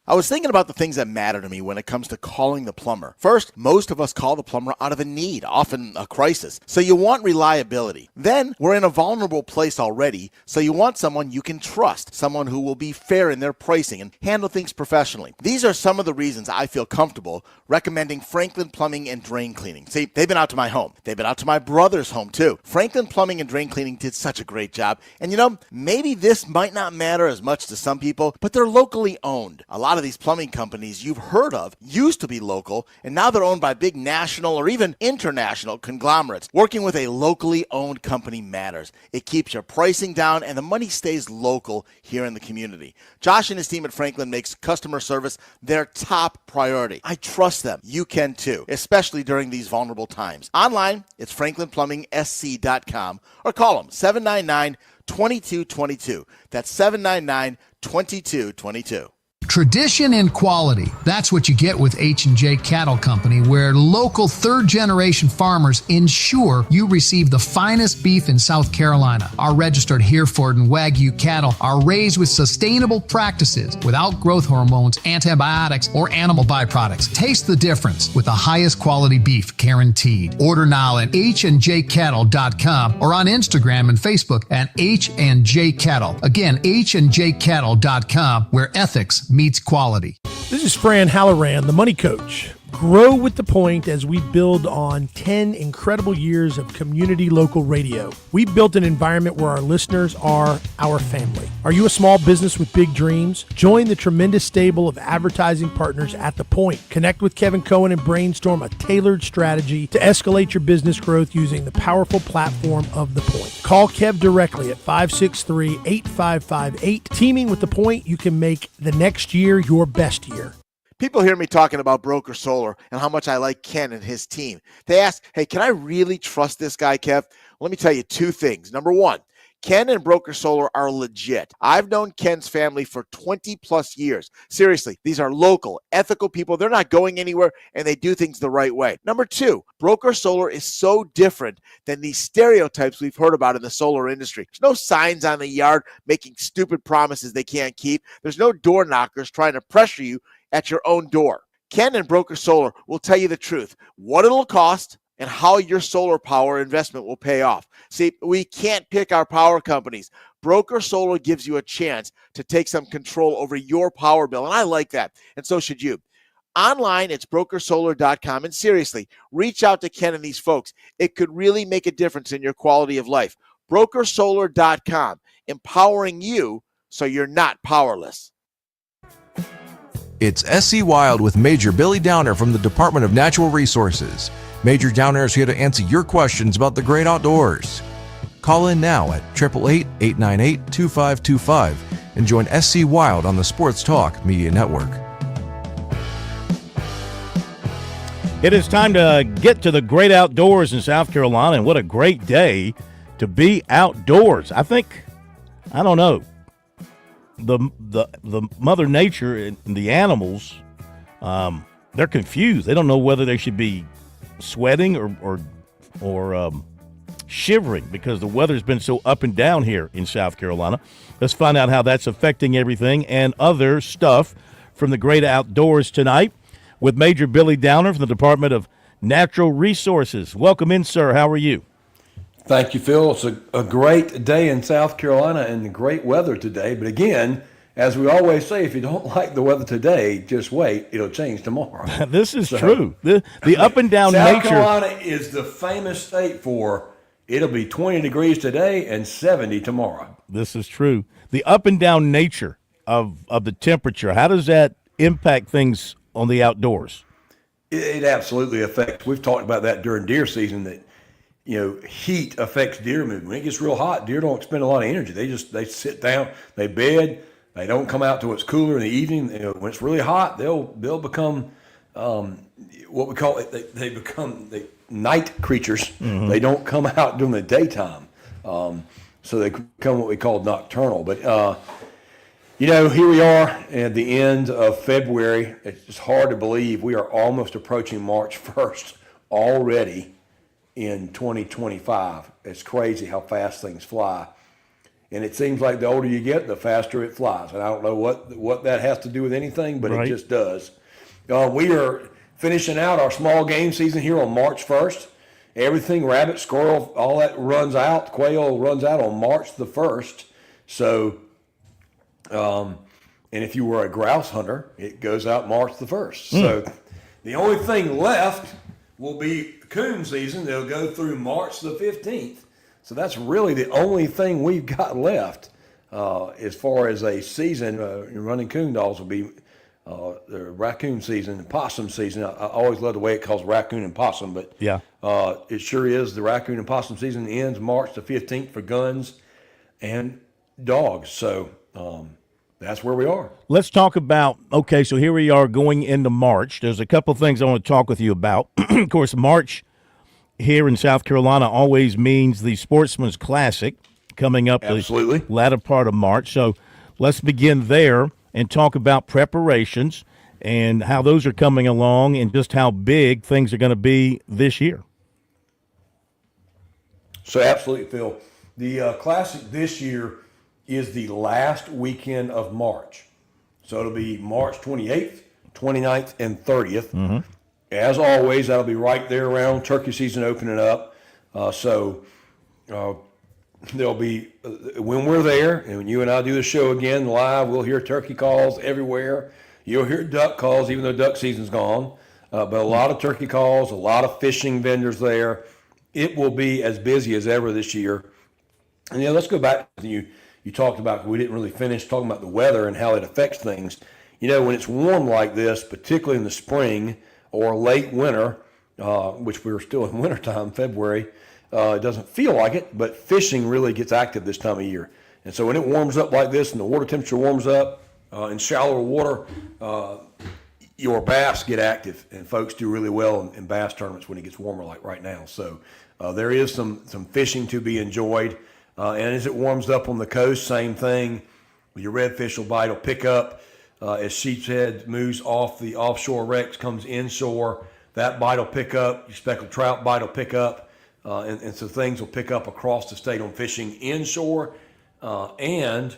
I was thinking about the things that matter to me when it comes to calling the plumber. First, most of us call the plumber out of a need, often a crisis. So you want reliability. Then, we're in a vulnerable place already, so you want someone you can trust, someone who will be fair in their pricing and handle things professionally. These are some of the reasons I feel comfortable recommending Franklin Plumbing and Drain Cleaning. See, they've been out to my home. They've been out to my brother's home, too. Franklin Plumbing and Drain Cleaning did such a great job. And you know, maybe this might not matter as much to some people, but they're locally owned. A lot of these plumbing companies you've heard of used to be local, and now they're owned by big national or even international conglomerates. Working with a locally owned company matters. It keeps your pricing down, and the money stays local here in the community. Josh and his team at Franklin makes customer service their top priority. I trust them. You can too, especially during these vulnerable times. Online, it's franklinplumbing.sc.com or call them 799-2222. That's 799-2222. Tradition and quality. That's what you get with H&J Cattle Company, where local third-generation farmers ensure you receive the finest beef in South Carolina. Our registered Hereford and Wagyu cattle are raised with sustainable practices without growth hormones, antibiotics, or animal byproducts. Taste the difference with the highest quality beef guaranteed. Order now at HandJCattle.com or on Instagram and Facebook at H&J Cattle. Again, HandJCattle.com, where ethics meets quality. This is Fran Halloran, the Money Coach. Grow with the point as we build on 10 incredible years of community local radio. We built an environment where our listeners are our family. Are you a small business with big dreams? Join the tremendous stable of advertising partners at The Point. Connect with Kevin Cohen and brainstorm a tailored strategy to escalate your business growth using the powerful platform of The Point. Call Kev directly at 563-8558. Teaming with The Point, you can make the next year your best year. People hear me talking about Broker Solar and how much I like Ken and his team. They ask, hey, can I really trust this guy, Kev? Let me tell you two things. Number one, Ken and Broker Solar are legit. I've known Ken's family for 20 plus years. Seriously, these are local, ethical people. They're not going anywhere, and they do things the right way. Number two, Broker Solar is so different than these stereotypes we've heard about in the solar industry. There's no signs on the yard making stupid promises they can't keep. There's no door knockers trying to pressure you at your own door. Ken and Broker Solar will tell you the truth, what it'll cost, and how your solar power investment will pay off. See, we can't pick our power companies. Broker Solar gives you a chance to take some control over your power bill, and I like that, and so should you. Online, it's brokersolar.com, and seriously, reach out to Ken and these folks. It could really make a difference in your quality of life. Brokersolar.com, empowering you so you're not powerless. It's SC Wild with Major Billy Downer from the Department of Natural Resources. Major Downer is here to answer your questions about the great outdoors. Call in now at 888-898-2525 and join SC Wild on the Sports Talk Media Network. It is time to get to the great outdoors in South Carolina, and what a great day to be outdoors. I don't know, the Mother Nature and the animals, they're confused. They don't know whether they should be sweating or shivering because the weather's been so up and down here in South Carolina. Let's find out how that's affecting everything and other stuff from the great outdoors tonight with Major Billy Downer from the Department of Natural Resources. Welcome in, sir. How are you? Thank you, Phil. It's a great day in South Carolina and great weather today. But again, as we always say, if you don't like the weather today, just wait. It'll change tomorrow. This is true. The up and down South nature. Carolina is the famous state for it'll be 20 degrees today and 70 tomorrow. This is true. The up and down nature of the temperature, how does that impact things on the outdoors? It absolutely affects. We've talked about that during deer season that, heat affects deer movement. When it gets real hot, deer don't expend a lot of energy. They sit down, they bed, they don't come out till it's cooler in the evening. When it's really hot, they'll become what we call it. They become night creatures. Mm-hmm. They don't come out during the daytime, so they become what we call nocturnal. But here we are at the end of February. It's hard to believe we are almost approaching March 1st already in 2025. It's crazy how fast things fly. And it seems like the older you get, the faster it flies. And I don't know what that has to do with anything, but It just does. We are finishing out our small game season here on March 1st. Everything, rabbit, squirrel, all that runs out. Quail runs out on March the 1st. So, and if you were a grouse hunter, it goes out March the 1st. So the only thing left will be coon season. They'll go through March the 15th. So that's really the only thing we've got left as far as a season. Running coon dogs will be the raccoon season, possum season. I always love the way it calls raccoon and possum, but yeah, it sure is. The raccoon and possum season ends March the 15th for guns and dogs. So that's where we are. Let's talk about, so here we are going into March. There's a couple things I want to talk with you about. Of course, March here in South Carolina always means the Sportsman's Classic coming up the latter part of March. So let's begin there and talk about preparations and how those are coming along and just how big things are going to be this year. So absolutely, Phil. The Classic this year is the last weekend of March. So it'll be March 28th, 29th, and 30th. Mm-hmm. As always, that'll be right there around turkey season opening up. So there'll be, when we're there, and when you and I do the show again live, we'll hear turkey calls everywhere. You'll hear duck calls, even though duck season's gone. But a lot of turkey calls, a lot of fishing vendors there. It will be as busy as ever this year. And let's go back to you talked about, we didn't really finish talking about the weather and how it affects things. When it's warm like this, particularly in the spring or late winter, which we're still in wintertime, February, it doesn't feel like it, but fishing really gets active this time of year. And so when it warms up like this and the water temperature warms up in shallower water, your bass get active, and folks do really well in bass tournaments when it gets warmer like right now. So there is some fishing to be enjoyed. And as it warms up on the coast, same thing. Your redfish will bite, will pick up. As sheepshead moves off the offshore wrecks, comes inshore, that bite will pick up. Your speckled trout bite will pick up. And so things will pick up across the state on fishing inshore and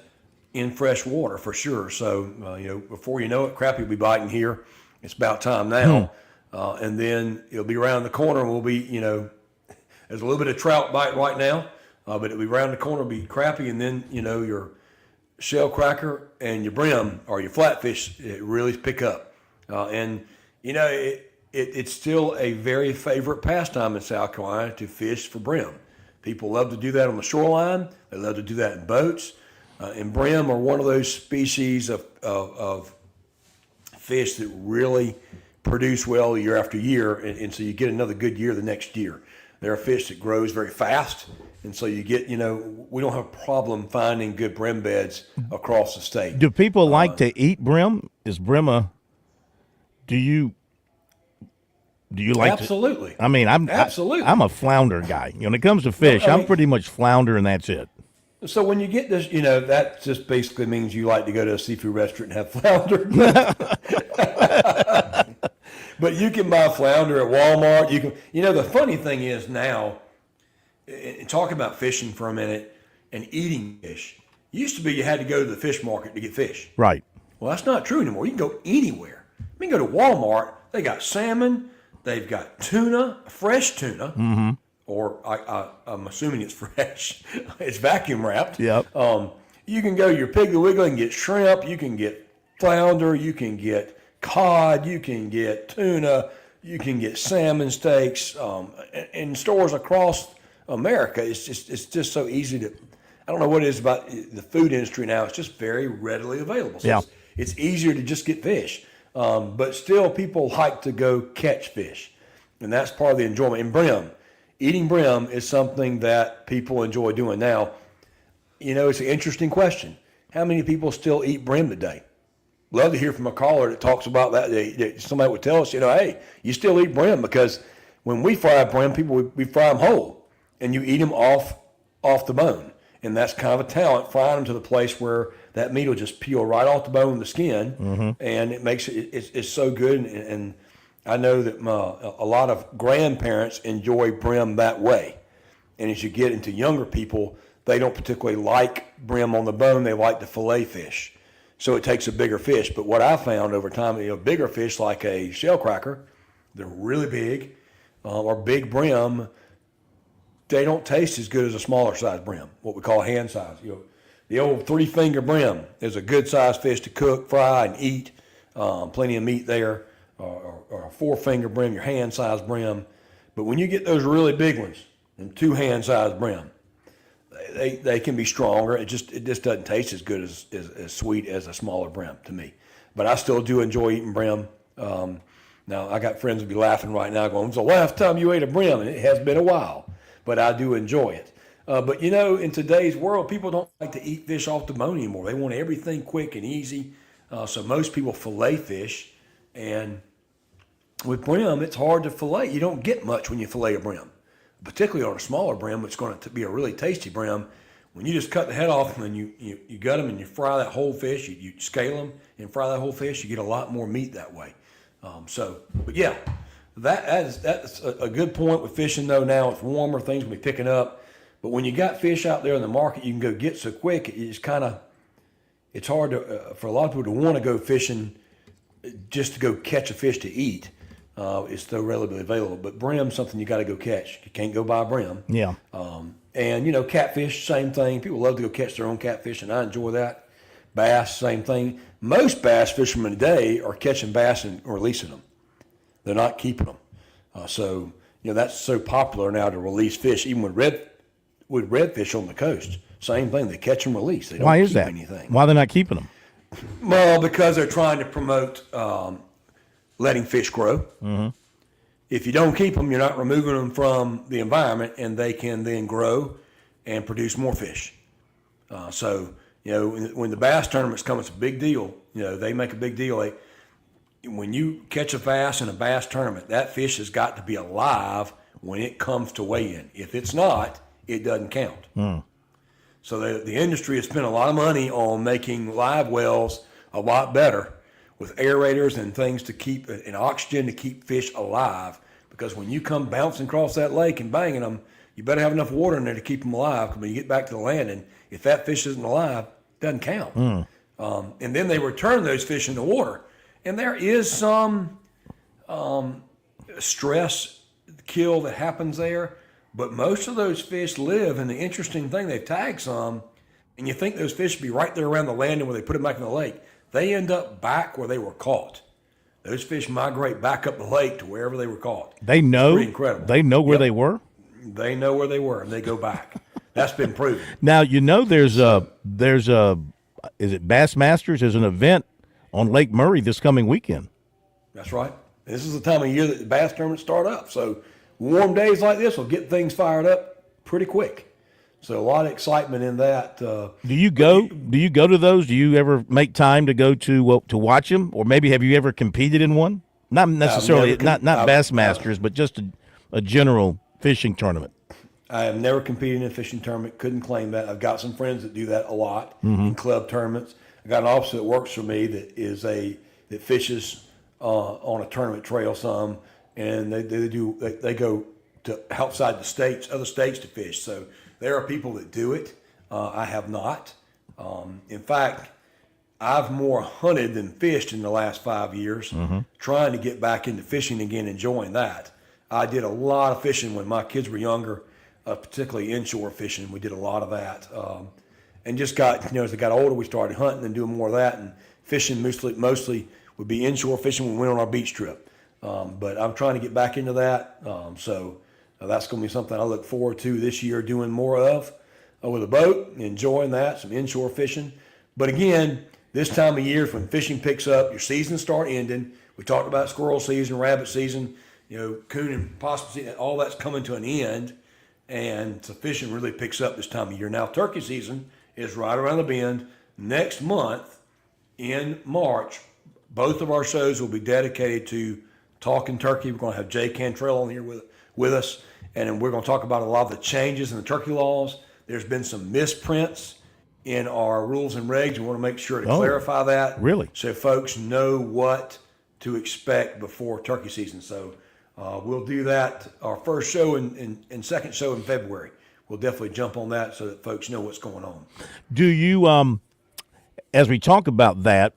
in fresh water for sure. So, before you know it, crappie will be biting here. It's about time now. And then it'll be around the corner and we'll be, there's a little bit of trout bite right now. But it'll be around the corner, it'll be crappie, and then, your shell cracker and your brim or your flatfish, it really pick up. It's still a very favorite pastime in South Carolina to fish for brim. People love to do that on the shoreline. They love to do that in boats. And brim are one of those species of fish that really produce well year after year, and so you get another good year the next year. They're a fish that grows very fast And so you get, we don't have a problem finding good brim beds across the state. Do people like to eat brim? Is brim do you like absolutely. I mean, I'm a flounder guy. When it comes to fish, I'm pretty much flounder and that's it. So when you get this, that just basically means you like to go to a seafood restaurant and have flounder. But you can buy flounder at Walmart. You can, the funny thing is now, talking about fishing for a minute and eating fish, used to be you had to go to the fish market to get fish. Right. Well, that's not true anymore. You can go anywhere. You can go to Walmart. They got salmon. They've got tuna, fresh tuna. Mm-hmm. Or I'm assuming it's fresh. It's vacuum wrapped. Yep. You can go to your Piggly Wiggly and get shrimp. You can get flounder. You can get cod. You can get tuna. You can get salmon steaks. In stores across America, it's just so easy to. I don't know what it is about the food industry now. It's just very readily available. So it's easier to just get fish. But still, people like to go catch fish, and that's part of the enjoyment. And brim. Eating brim is something that people enjoy doing. Now, it's an interesting question. How many people still eat brim today? Love to hear from a caller that talks about that. Somebody would tell us, hey, you still eat brim, because when we fry brim, we fry them whole, and you eat them off the bone. And that's kind of a talent, frying them to the place where that meat will just peel right off the bone, the skin, and it makes it's so good. And I know that a lot of grandparents enjoy brim that way. And as you get into younger people, they don't particularly like brim on the bone. They like the fillet fish. So it takes a bigger fish. But what I found over time, bigger fish like a shell cracker, they're really big, or big brim, they don't taste as good as a smaller size brim, what we call hand size. The old 3-finger brim is a good size fish to cook, fry, and eat. Plenty of meat there. Or a 4-finger brim, your hand-sized brim. But when you get those really big ones, and 2 hand-sized brim, they can be stronger. It just doesn't taste as good as sweet as a smaller brim to me. But I still do enjoy eating brim. Now, I got friends that be laughing right now going, "When's the last time you ate a brim?" And it has been a while, but I do enjoy it. But, in today's world, people don't like to eat fish off the bone anymore. They want everything quick and easy. So most people fillet fish. And with brim, it's hard to fillet. You don't get much when you fillet a brim, particularly on a smaller brim, which is going to be a really tasty brim. When you just cut the head off and then you gut them and you fry that whole fish, you scale them and fry that whole fish, you get a lot more meat that way. But yeah, that's a good point with fishing, though. Now it's warmer, things will be picking up. But when you got fish out there in the market you can go get so quick, it's hard for a lot of people to want to go fishing just to go catch a fish to eat. It's so readily available. But brim's something you got to go catch. You can't go buy brim. Yeah. And, catfish, same thing. People love to go catch their own catfish, and I enjoy that. Bass, same thing. Most bass fishermen today are catching bass and releasing them. They're not keeping them. So that's so popular now to release fish, even with redfish on the coast. Same thing. They catch and release. They don't keep anything. Why are they not keeping them? Well, because they're trying to promote letting fish grow. Mm-hmm. If you don't keep them, you're not removing them from the environment, and they can then grow and produce more fish. When the bass tournaments come, it's a big deal. They make a big deal. When you catch a bass in a bass tournament, that fish has got to be alive when it comes to weigh in. If it's not, it doesn't count. Mm. So the industry has spent a lot of money on making live wells a lot better with aerators and things to keep, and oxygen to keep fish alive. Because when you come bouncing across that lake and banging them, you better have enough water in there to keep them alive. Because when you get back to the landing, if that fish isn't alive, it doesn't count. Mm. And then they return those fish in the water. And there is some stress kill that happens there. But most of those fish live, and the interesting thing, they've tagged some, and you think those fish would be right there around the landing where they put them back in the lake. They end up back where they were caught. Those fish migrate back up the lake to wherever they were caught. They know. It's pretty incredible. They know where they were? They know where they were, and they go back. That's been proven. Now, there's is it Bass Masters? There's an event on Lake Murray this coming weekend. That's right. This is the time of year that the bass tournaments start up. So warm days like this will get things fired up pretty quick. So a lot of excitement in that. Do you go to those? Do you ever make time to go to watch them, or maybe have you ever competed in one? Not necessarily not Bassmasters, but just a general fishing tournament. I have never competed in a fishing tournament. Couldn't claim that. I've got some friends that do that a lot in club tournaments. I got an officer that works for me that fishes on a tournament trail some, and they go to outside the states, other states to fish. So there are people that do it. I have not. In fact, I've more hunted than fished in the last 5 years, trying to get back into fishing again, enjoying that. I did a lot of fishing when my kids were younger, particularly inshore fishing. We did a lot of that. And just got, as they got older, we started hunting and doing more of that. And fishing mostly would be inshore fishing when we went on our beach trip. But I'm trying to get back into that. So that's going to be something I look forward to this year, doing more of with a boat, enjoying that, some inshore fishing. But again, this time of year is when fishing picks up, your seasons start ending. We talked about squirrel season, rabbit season, coon and possum season, all that's coming to an end. And so fishing really picks up this time of year. Now, turkey season is right around the bend. Next month, in March, both of our shows will be dedicated to talking turkey. We're going to have Jay Cantrell on here with us, and we're going to talk about a lot of the changes in the turkey laws. There's been some misprints in our rules and regs. We want to make sure to clarify that. Really? So folks know what to expect before turkey season. So we'll do that. Our first show and second show in February. We'll definitely jump on that so that folks know what's going on. Do you, as we talk about that,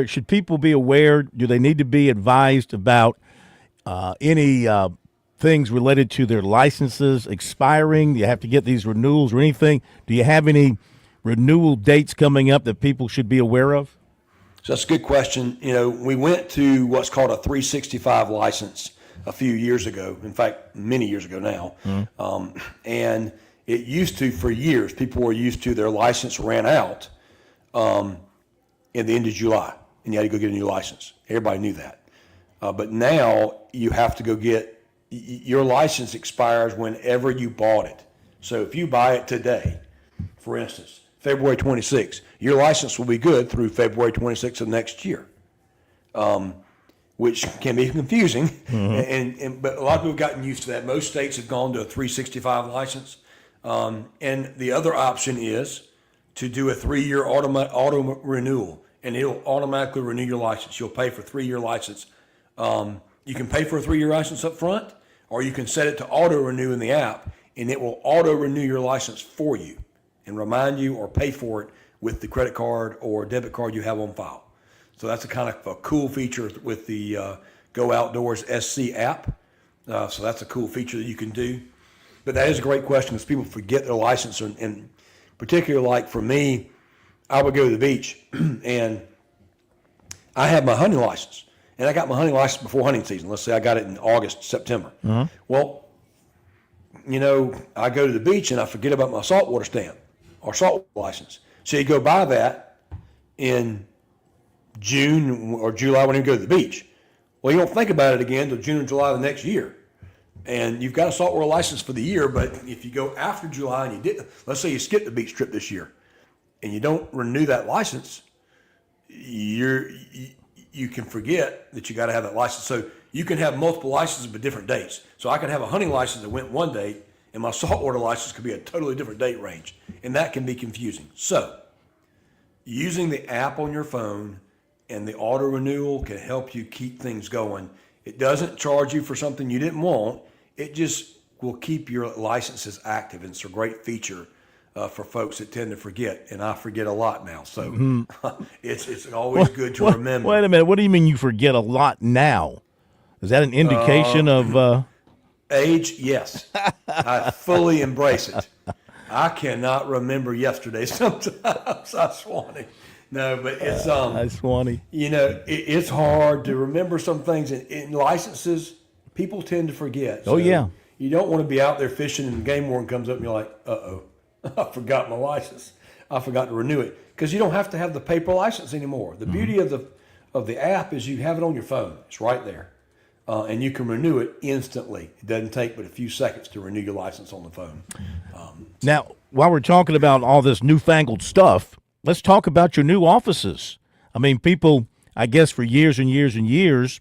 should people be aware, do they need to be advised about any things related to their licenses expiring? Do you have to get these renewals or anything? Do you have any renewal dates coming up that people should be aware of? So that's a good question. We went to what's called a 365 license a few years ago. In fact, many years ago now. And it used to, for years, people were used to their license ran out at the end of July, and you had to go get a new license. Everybody knew that. But now you have to go get, your license expires whenever you bought it. So if you buy it today, for instance, February 26th, your license will be good through February 26th of next year, which can be confusing. But a lot of people have gotten used to that. Most states have gone to a 365 license. And the other option is to do a 3-year auto renewal, and it'll automatically renew your license. You'll pay for a 3-year license. You can pay for a 3-year license up front, or you can set it to auto renew in the app, and it will auto renew your license for you and remind you or pay for it with the credit card or debit card you have on file. So that's a kind of a cool feature with the Go Outdoors SC app. So that's a cool feature that you can do. But that is a great question because people forget their license, and particularly like for me, I would go to the beach and I have my hunting license, and I got my hunting license before hunting season. Let's say I got it in August, September. Well, I go to the beach and I forget about my saltwater stamp or saltwater license. So you go buy that in June or July when you go to the beach. Well, you don't think about it again until June or July the next year. And you've got a saltwater license for the year, but if you go after July and you didn't, let's say you skipped the beach trip this year and you don't renew that license, you can forget that you got to have that license. So you can have multiple licenses but different dates. So I can have a hunting license that went one date, and my saltwater license could be a totally different date range, and that can be confusing. So using the app on your phone and the auto renewal can help you keep things going. It doesn't charge you for something you didn't want. It just will keep your licenses active, and it's a great feature for folks that tend to forget, and I forget a lot now. So it's always good to remember. Wait a minute. What do you mean you forget a lot now? Is that an indication of age? Yes. I fully embrace it. I cannot remember yesterday sometimes. I Swanee. No, but it's Swanee. It's hard to remember some things in licenses. People tend to forget. So yeah. You don't want to be out there fishing and the game warden comes up and you're like, uh-oh, I forgot my license. I forgot to renew it. Because you don't have to have the paper license anymore. The beauty of the app is you have it on your phone. It's right there. and you can renew it instantly. It doesn't take but a few seconds to renew your license on the phone. Now, while we're talking about all this newfangled stuff, let's talk about your new offices. I mean, people, I guess for years and years and years,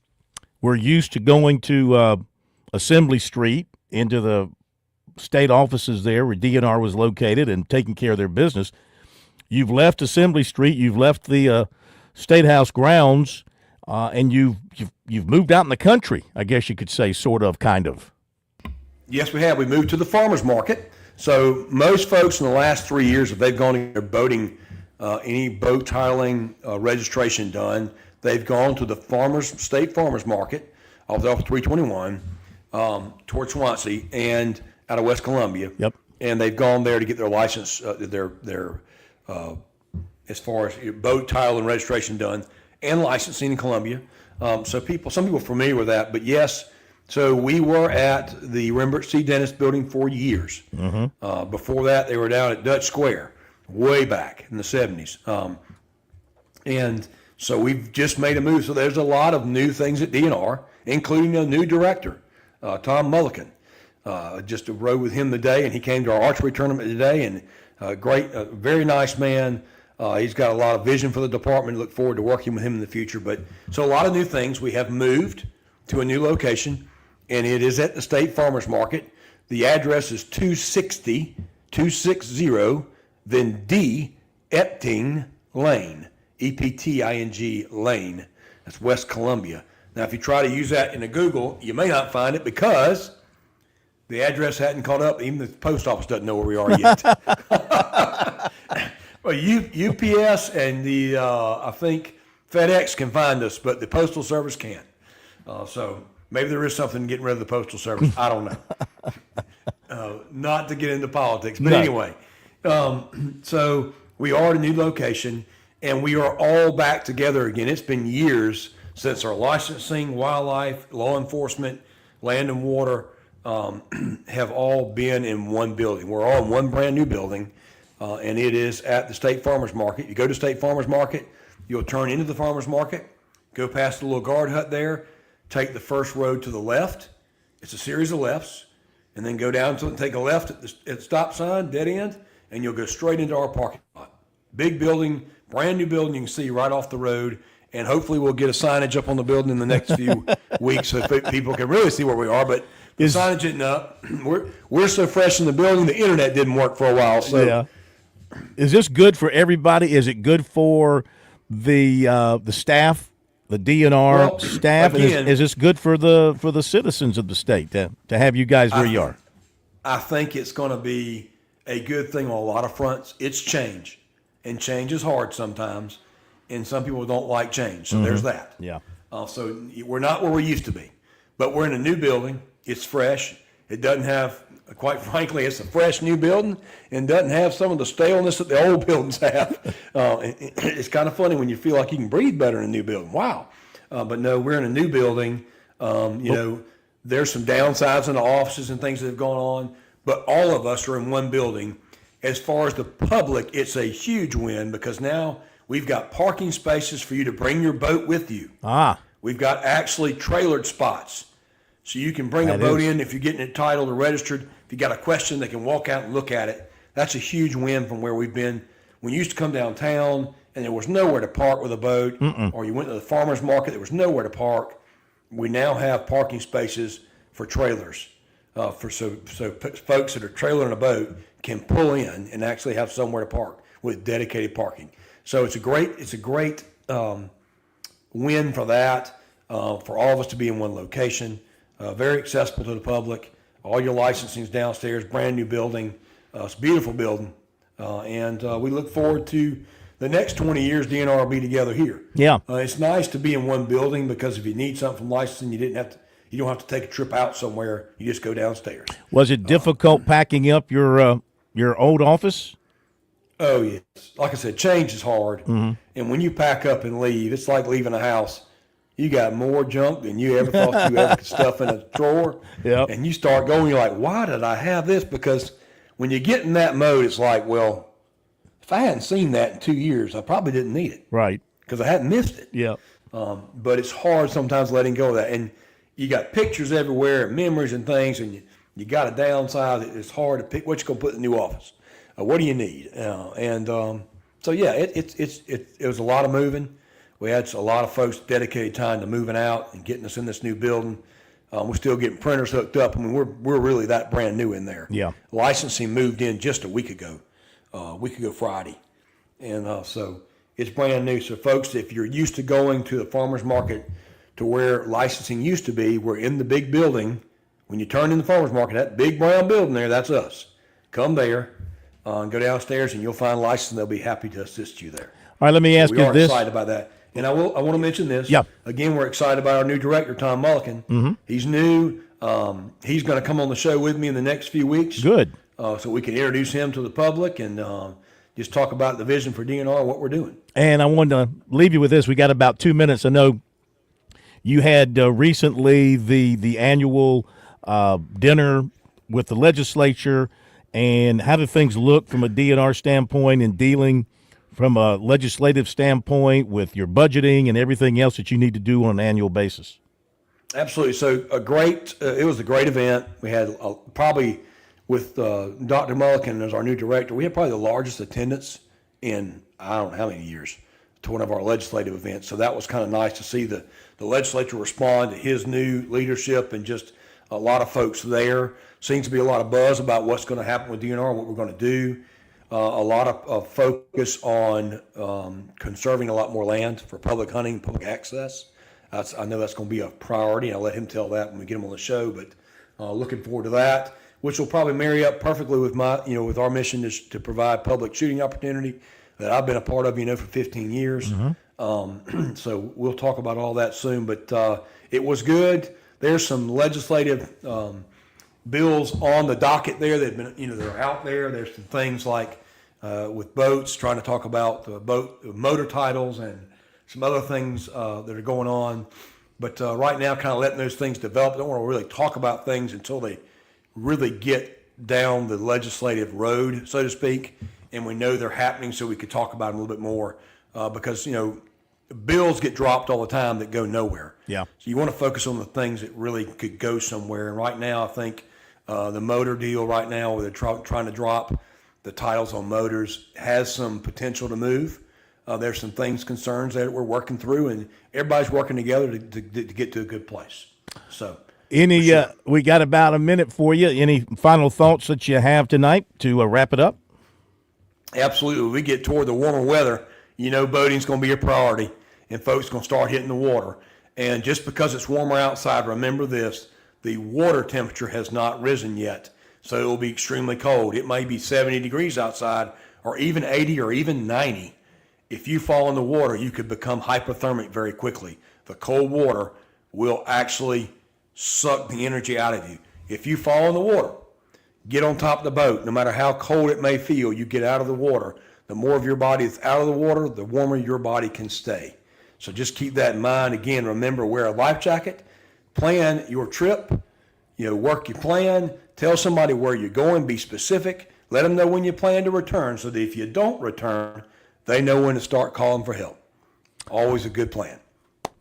were used to going to Assembly Street into the state offices there where DNR was located and taking care of their business. You've left Assembly Street, you've left the State House grounds, and you've moved out in the country, I guess you could say, sort of, kind of. Yes, we have. We moved to the farmers market. So most folks in the last 3 years, if they've gone to their boating, any boat tiling registration done, they've gone to the state farmers market off 321 towards Swansea and out of West Columbia. Yep. And they've gone there to get their license, as far as boat tile and registration done, and licensing in Columbia. So some people are familiar with that, but yes. So we were at the Rembrandt C. Dennis building for years. Mm-hmm. Before that, they were down at Dutch Square, way back in the 70s. And so we've just made a move. So there's a lot of new things at DNR, including a new director, Tom Mullican. Just rode with him today, and he came to our archery tournament today, and very nice man. He's got a lot of vision for the department. Look forward to working with him in the future. But so a lot of new things. We have moved to a new location, and it is at the State Farmers Market. The address is 260, then D Epting Lane, Epting Lane. That's West Columbia. Now, if you try to use that in a Google, you may not find it because the address hadn't caught up. Even the post office doesn't know where we are yet. Well, UPS and the I think FedEx can find us, but the Postal Service can't. So maybe there is something getting rid of the Postal Service. I don't know. Not to get into politics, but anyway. So we are at a new location, and we are all back together again. It's been years since our licensing, wildlife, law enforcement, land and water have all been in one building. We're all in one brand new building, and it is at the State Farmers Market. You go to State Farmers Market, you'll turn into the farmers market, go past the little guard hut there, take the first road to the left. It's a series of lefts, and then go down to take a left at the stop sign, dead end, and you'll go straight into our parking lot. Big building, brand new building you can see right off the road, and hopefully we'll get a signage up on the building in the next few weeks so people can really see where we are. But the signage isn't up. We're so fresh in the building, the internet didn't work for a while. So. Yeah. Is this good for everybody? Is it good for the staff, the DNR staff? Again, is this good for the citizens of the state to have you guys where you are? I think it's going to be a good thing on a lot of fronts. It's change, and change is hard sometimes, and some people don't like change. So there's that. Yeah. So we're not where we used to be, but we're in a new building. It's fresh. It doesn't have, quite frankly, it's a fresh new building and doesn't have some of the staleness that the old buildings have. It's kind of funny when you feel like you can breathe better in a new building. Wow. But no, we're in a new building. There's some downsides in the offices and things that have gone on, but all of us are in one building. As far as the public, it's a huge win because now we've got parking spaces for you to bring your boat with you. We've got actually trailered spots. So you can bring a boat in if you're getting it titled or registered. If you got a question, they can walk out and look at it. That's a huge win from where we've been. When you used to come downtown and there was nowhere to park with a boat, or you went to the farmer's market, there was nowhere to park. We now have parking spaces for trailers, so folks that are trailering a boat can pull in and actually have somewhere to park with dedicated parking. So it's a great win for that, for all of us to be in one location. Very accessible to the public. All your licensing's downstairs, brand new building. It's a beautiful building. And we look forward to the next 20 years DNR will be together here. Yeah. It's nice to be in one building because if you need something from licensing, you don't have to take a trip out somewhere. You just go downstairs. Was it difficult packing up your old office? Oh, yes. Like I said, change is hard. And when you pack up and leave, it's like leaving a house. You got more junk than you ever thought you ever could stuff in a drawer. Yep. And you start going, you're like, why did I have this? Because when you get in that mode, it's like, well, if I hadn't seen that in 2 years, I probably didn't need it. Right. Because I hadn't missed it. Yeah. But it's hard sometimes letting go of that. And you got pictures everywhere and memories and things, and you got to downsize. It's hard to pick what you're going to put in the new office. What do you need? So yeah, it was a lot of moving. We had a lot of folks dedicated time to moving out and getting us in this new building. We're still getting printers hooked up. I mean, we're really that brand new in there. Yeah. Licensing moved in just a week ago Friday, and so it's brand new. So folks, if you're used to going to the farmers market to where licensing used to be, we're in the big building. When you turn in the farmers market, that big brown building there, that's us. Come there and go downstairs, and you'll find licensing. They'll be happy to assist you there. All right, let me ask you this. We are excited about that. And I want to mention this. Yeah. Again, we're excited about our new director, Tom Mulliken. Mm-hmm. He's new. He's going to come on the show with me in the next few weeks. Good. So we can introduce him to the public and just talk about the vision for DNR and what we're doing. And I wanted to leave you with this. We got about 2 minutes. I know you had recently the annual dinner with the legislature, and how do things look from a DNR standpoint in dealing from a legislative standpoint with your budgeting and everything else that you need to do on an annual basis? Absolutely. So it was a great event. We had probably with Dr. Mulliken as our new director, we had probably the largest attendance in I don't know how many years to one of our legislative events. So that was kind of nice to see the legislature respond to his new leadership, and just a lot of folks there. Seems to be a lot of buzz about what's going to happen with DNR and what we're going to do. A lot of focus on conserving a lot more land for public hunting, public access. I know that's going to be a priority. I'll let him tell that when we get him on the show, but looking forward to that, which will probably marry up perfectly with with our mission to provide public shooting opportunity that I've been a part of, for 15 years. Mm-hmm. So we'll talk about all that soon, but it was good. There's some legislative bills on the docket there that have been, that are out there. There's some things like with boats, trying to talk about motor titles and some other things that are going on. But right now, kind of letting those things develop. I don't want to really talk about things until they really get down the legislative road, so to speak, and we know they're happening, so we could talk about them a little bit more because, bills get dropped all the time that go nowhere. Yeah. So you want to focus on the things that really could go somewhere. And right now, I think the motor deal right now, where they're trying to drop the titles on motors, has some potential to move. There's some concerns that we're working through, and everybody's working together to get to a good place. So we got about a minute for you. Any final thoughts that you have tonight to wrap it up? Absolutely. We get toward the warmer weather, boating's going to be a priority, and folks are going to start hitting the water. And just because it's warmer outside, remember this, the water temperature has not risen yet, so it will be extremely cold. It may be 70 degrees outside, or even 80 or even 90. If you fall in the water, you could become hypothermic very quickly. The cold water will actually suck the energy out of you. If you fall in the water, get on top of the boat. No matter how cold it may feel, you get out of the water. The more of your body is out of the water, the warmer your body can stay. So just keep that in mind. Again, remember, wear a life jacket, plan your trip, work your plan, tell somebody where you're going, be specific, let them know when you plan to return so that if you don't return, they know when to start calling for help. Always a good plan.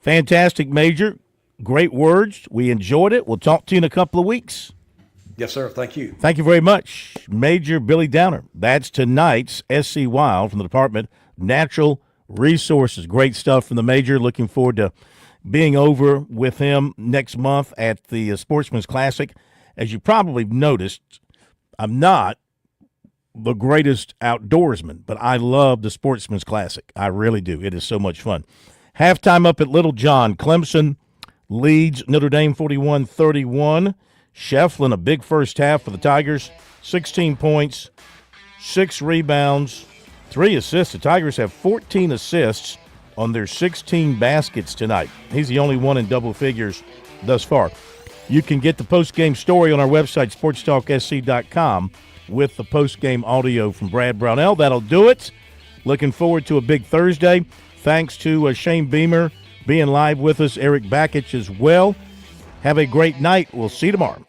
Fantastic, Major. Great words. We enjoyed it. We'll talk to you in a couple of weeks. Yes, sir. Thank you. Thank you very much, Major Billy Downer. That's tonight's SC Wild from the Department of Natural Resources. Great stuff from the Major. Looking forward to being over with him next month at the Sportsman's Classic. As you probably noticed, I'm not the greatest outdoorsman, but I love the Sportsman's Classic. I really do. It is so much fun. Halftime up at Little John. Clemson leads Notre Dame 41-31. Shefflin, a big first half for the Tigers, 16 points, 6 rebounds, 3 assists. The Tigers have 14 assists on their 16 baskets tonight. He's the only one in double figures thus far. You can get the post-game story on our website, SportsTalkSC.com, with the post-game audio from Brad Brownell. That'll do it. Looking forward to a big Thursday. Thanks to Shane Beamer being live with us, Eric Bakich as well. Have a great night. We'll see you tomorrow.